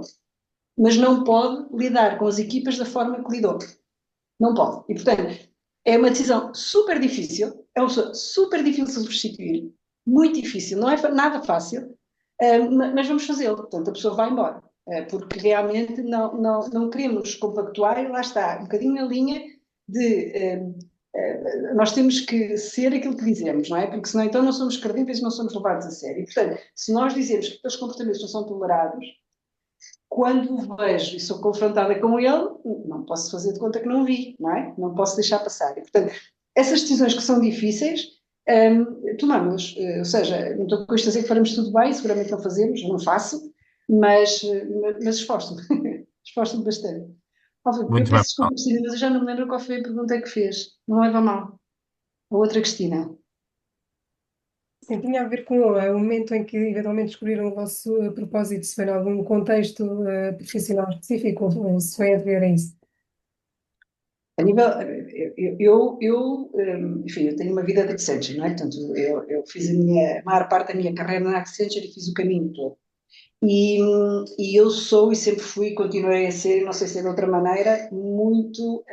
Speaker 3: Mas não pode lidar com as equipas da forma que lidou. Não pode. E, portanto, é uma decisão super difícil, é uma pessoa super difícil de substituir, muito difícil, não é nada fácil, mas vamos fazê-lo. Portanto, a pessoa vai embora, porque realmente não queremos compactuar e lá está, um bocadinho na linha de nós temos que ser aquilo que dizemos, não é? Porque senão então não somos credíveis e não somos levados a sério. E, portanto, se nós dizemos que aqueles comportamentos não são tolerados, quando o vejo e sou confrontada com ele, não posso fazer de conta que não vi, não é? Não posso deixar passar. E, portanto, essas decisões que são difíceis, tomamos. Ou seja, não estou com isto a dizer que faremos tudo bem, seguramente não fazemos, não faço, mas esforço-me. Esforço-me bastante. Eu
Speaker 1: Muito bem.
Speaker 3: peço desculpa, Cristina, mas eu já não me lembro qual foi a pergunta que fez. Não leva a mal. A outra Cristina.
Speaker 10: Sim, tinha a ver com o momento em que eventualmente descobriram o vosso propósito, se foi em algum contexto profissional específico, ou se foi anterior a isso.
Speaker 3: A nível, enfim, eu tenho uma vida de Accenture, não é? Portanto, eu fiz a maior parte da minha carreira na Accenture e fiz o caminho todo. E eu sou e sempre fui, continuei a ser, não sei se é de outra maneira, muito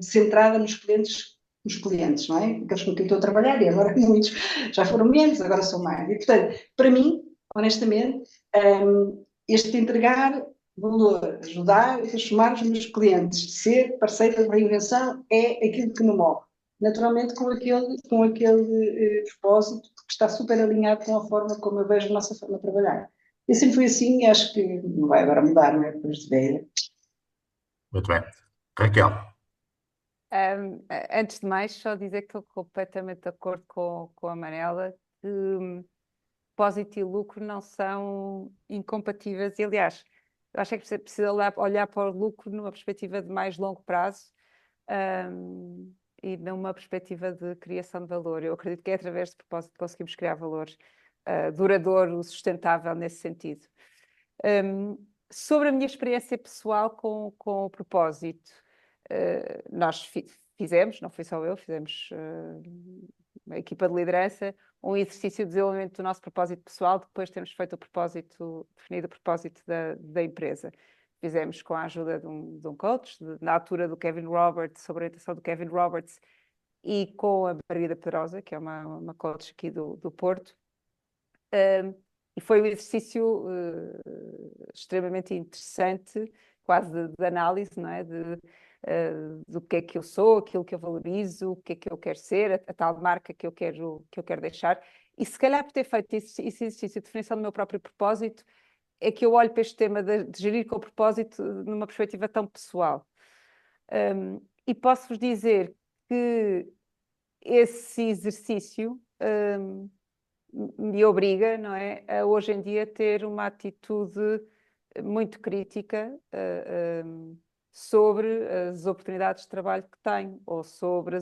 Speaker 3: centrada nos clientes, não é? Aqueles com quem estou a trabalhar, e agora muitos já foram menos, agora são mais. E, portanto, para mim, honestamente, este de entregar valor, ajudar a transformar os meus clientes, ser parceiro da reinvenção é aquilo que me move. Naturalmente com aquele propósito que está super alinhado com a forma como eu vejo a nossa forma de trabalhar. Eu sempre fui assim e acho que não vai agora mudar, não é? Depois de velha.
Speaker 1: Muito bem. Raquel.
Speaker 4: Antes de mais, só dizer que estou completamente de acordo com a Manela, que propósito e lucro não são incompatíveis. E, aliás, eu acho que é preciso olhar para o lucro numa perspectiva de mais longo prazo e numa perspectiva de criação de valor. Eu acredito que é através de propósito que conseguimos criar valor duradouro, sustentável nesse sentido. Sobre a minha experiência pessoal com o propósito, nós fizemos, não fui só eu, fizemos uma equipa de liderança, um exercício de desenvolvimento do nosso propósito pessoal, depois temos feito definido o propósito da empresa. Fizemos com a ajuda de um coach, na altura do Kevin Roberts, sob a orientação do Kevin Roberts, e com a Margarida Pedrosa, que é uma coach aqui do Porto. E foi um exercício extremamente interessante quase de análise, não é? Do que é que eu sou, aquilo que eu valorizo, o que é que eu quero ser, a tal marca que eu quero deixar. E se calhar por ter feito esse exercício de definição do meu próprio propósito, é que eu olho para este tema de gerir com o propósito numa perspectiva tão pessoal. E posso-vos dizer que esse exercício me obriga, não é, a hoje em dia ter uma atitude muito crítica sobre as oportunidades de trabalho que tenho ou sobre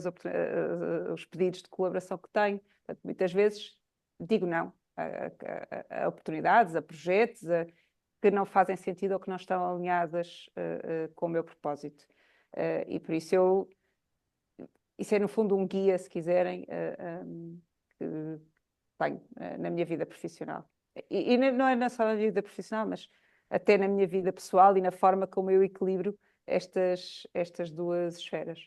Speaker 4: os pedidos de colaboração que tenho. Portanto, muitas vezes digo não a oportunidades, a projetos que não fazem sentido ou que não estão alinhadas com o meu propósito. E por isso isso é no fundo um guia, se quiserem, que tenho na minha vida profissional. E não é só na minha vida profissional, mas até na minha vida pessoal e na forma como eu equilibro estas duas esferas.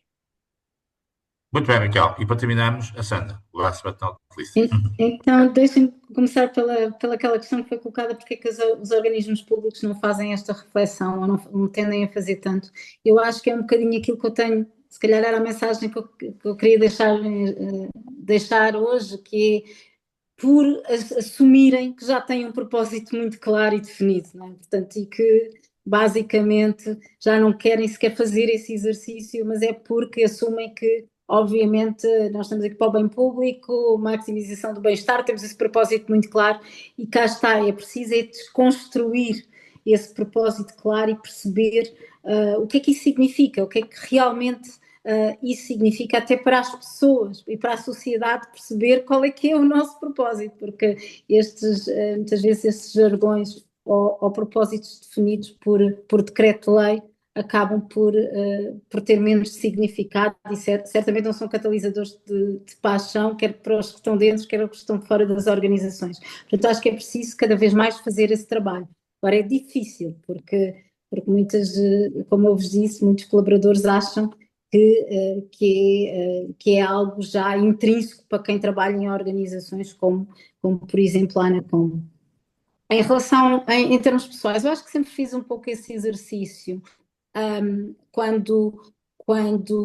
Speaker 1: Muito bem, Raquel. E para terminarmos, a Sandra, last but not least.
Speaker 2: Então, deixem-me começar pela aquela questão que foi colocada, porque é que os organismos públicos não fazem esta reflexão ou não tendem a fazer tanto. Eu acho que é um bocadinho aquilo que eu tenho, se calhar era a mensagem que eu queria deixar hoje, que é por assumirem que já têm um propósito muito claro e definido, não é? Portanto, e que basicamente já não querem sequer fazer esse exercício, mas é porque assumem que, obviamente, nós estamos aqui para o bem público, maximização do bem-estar, temos esse propósito muito claro e cá está, é preciso desconstruir esse propósito claro e perceber o que é que isso significa, o que é que realmente isso significa até para as pessoas e para a sociedade perceber qual é que é o nosso propósito, porque muitas vezes estes jargões ou propósitos definidos por decreto-lei acabam por ter menos significado e certamente não são catalisadores de paixão, quer para os que estão dentro, quer para os que estão fora das organizações. Portanto, acho que é preciso cada vez mais fazer esse trabalho. Agora é difícil, porque como eu vos disse, muitos colaboradores acham que é algo já intrínseco para quem trabalha em organizações como por exemplo, a Anacom. Em relação, em termos pessoais, eu acho que sempre fiz um pouco esse exercício. Quando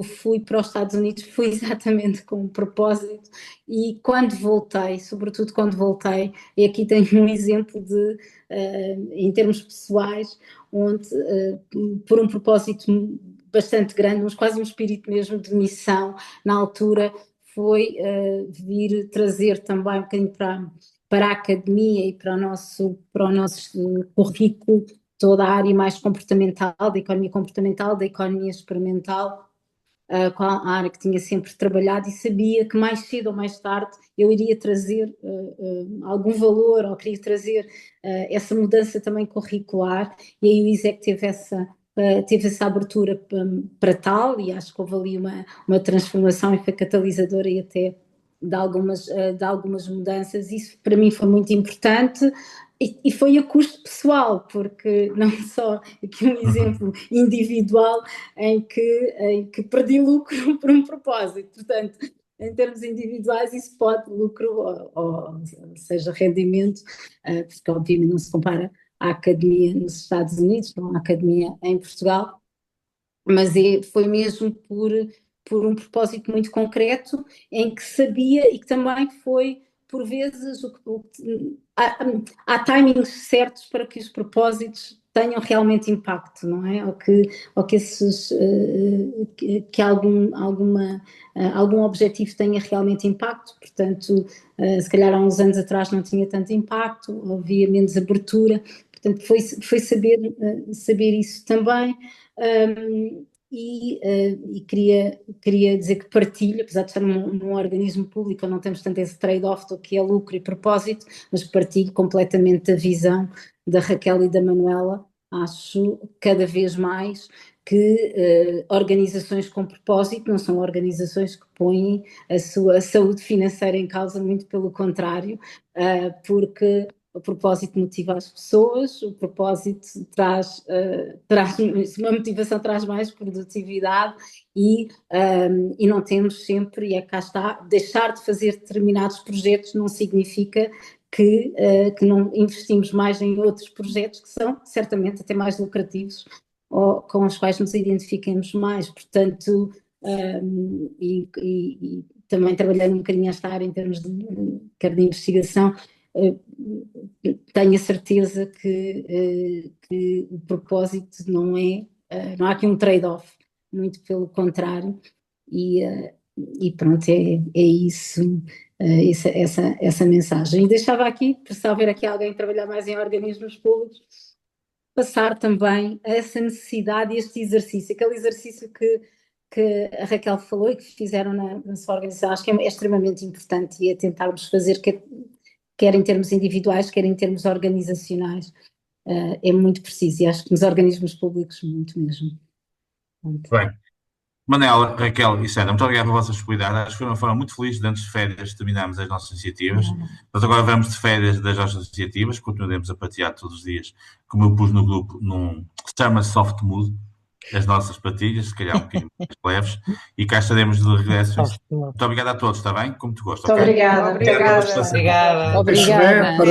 Speaker 2: fui para os Estados Unidos, fui exatamente com um propósito e quando voltei, sobretudo quando voltei, e aqui tenho um exemplo em termos pessoais, onde por um propósito bastante grande, mas quase um espírito mesmo de missão, na altura foi vir trazer também um bocadinho para a academia e para o nosso currículo toda a área mais comportamental, da economia comportamental, da economia experimental, com a área que tinha sempre trabalhado, e sabia que mais cedo ou mais tarde eu iria trazer algum valor, ou queria trazer essa mudança também curricular, e aí o ISEC teve essa abertura para tal, e acho que houve ali uma transformação e foi catalisadora e até de algumas mudanças. Isso para mim foi muito importante e foi a custo pessoal, porque não só aqui um exemplo individual em que perdi lucro por um propósito, portanto, em termos individuais isso pode lucro ou seja rendimento, porque obviamente não se compara à academia nos Estados Unidos, não à academia em Portugal, mas foi mesmo por um propósito muito concreto, em que sabia, e que também foi, por vezes, há timings certos para que os propósitos tenham realmente impacto, não é? Ou que algum objetivo tenha realmente impacto. Portanto, se calhar há uns anos atrás não tinha tanto impacto, havia menos abertura. Portanto, foi saber isso também. E queria dizer que partilho, apesar de estar num organismo público, não temos tanto esse trade-off do que é lucro e propósito, mas partilho completamente a visão da Raquel e da Manuela. Acho cada vez mais que organizações com propósito não são organizações que põem a sua saúde financeira em causa, muito pelo contrário, porque o propósito motiva as pessoas, o propósito traz uma motivação, traz mais produtividade e não temos sempre, e cá está, deixar de fazer determinados projetos não significa que não investimos mais em outros projetos que são certamente até mais lucrativos com as quais nos identifiquemos mais, portanto, e também trabalhando um bocadinho esta área em termos quer de investigação, tenho a certeza que o propósito não há aqui um trade-off, muito pelo contrário, e pronto, é isso, essa mensagem. E deixava aqui, se houver aqui alguém trabalhar mais em organismos públicos, passar também essa necessidade e este exercício, aquele exercício que a Raquel falou e que fizeram na sua organização, acho que é extremamente importante, e é tentarmos fazer, quer em termos individuais, quer em termos organizacionais, é muito preciso, e acho que nos organismos públicos muito mesmo.
Speaker 1: Bem, Manela, Raquel e Sandra, muito obrigado pela vossa disponibilidade. Acho que foi uma forma muito feliz de antes de férias terminarmos as nossas iniciativas. Nós agora vamos de férias das nossas iniciativas, continuaremos a partilhar todos os dias, como eu pus no grupo, num chama soft mood, as nossas partilhas, se calhar um bocadinho mais leves, e cá estaremos de regresso. Muito obrigado a todos, está bem? Com muito gosto.
Speaker 3: Muito
Speaker 1: ok?
Speaker 3: obrigada.
Speaker 1: Obrigada.
Speaker 8: Obrigada.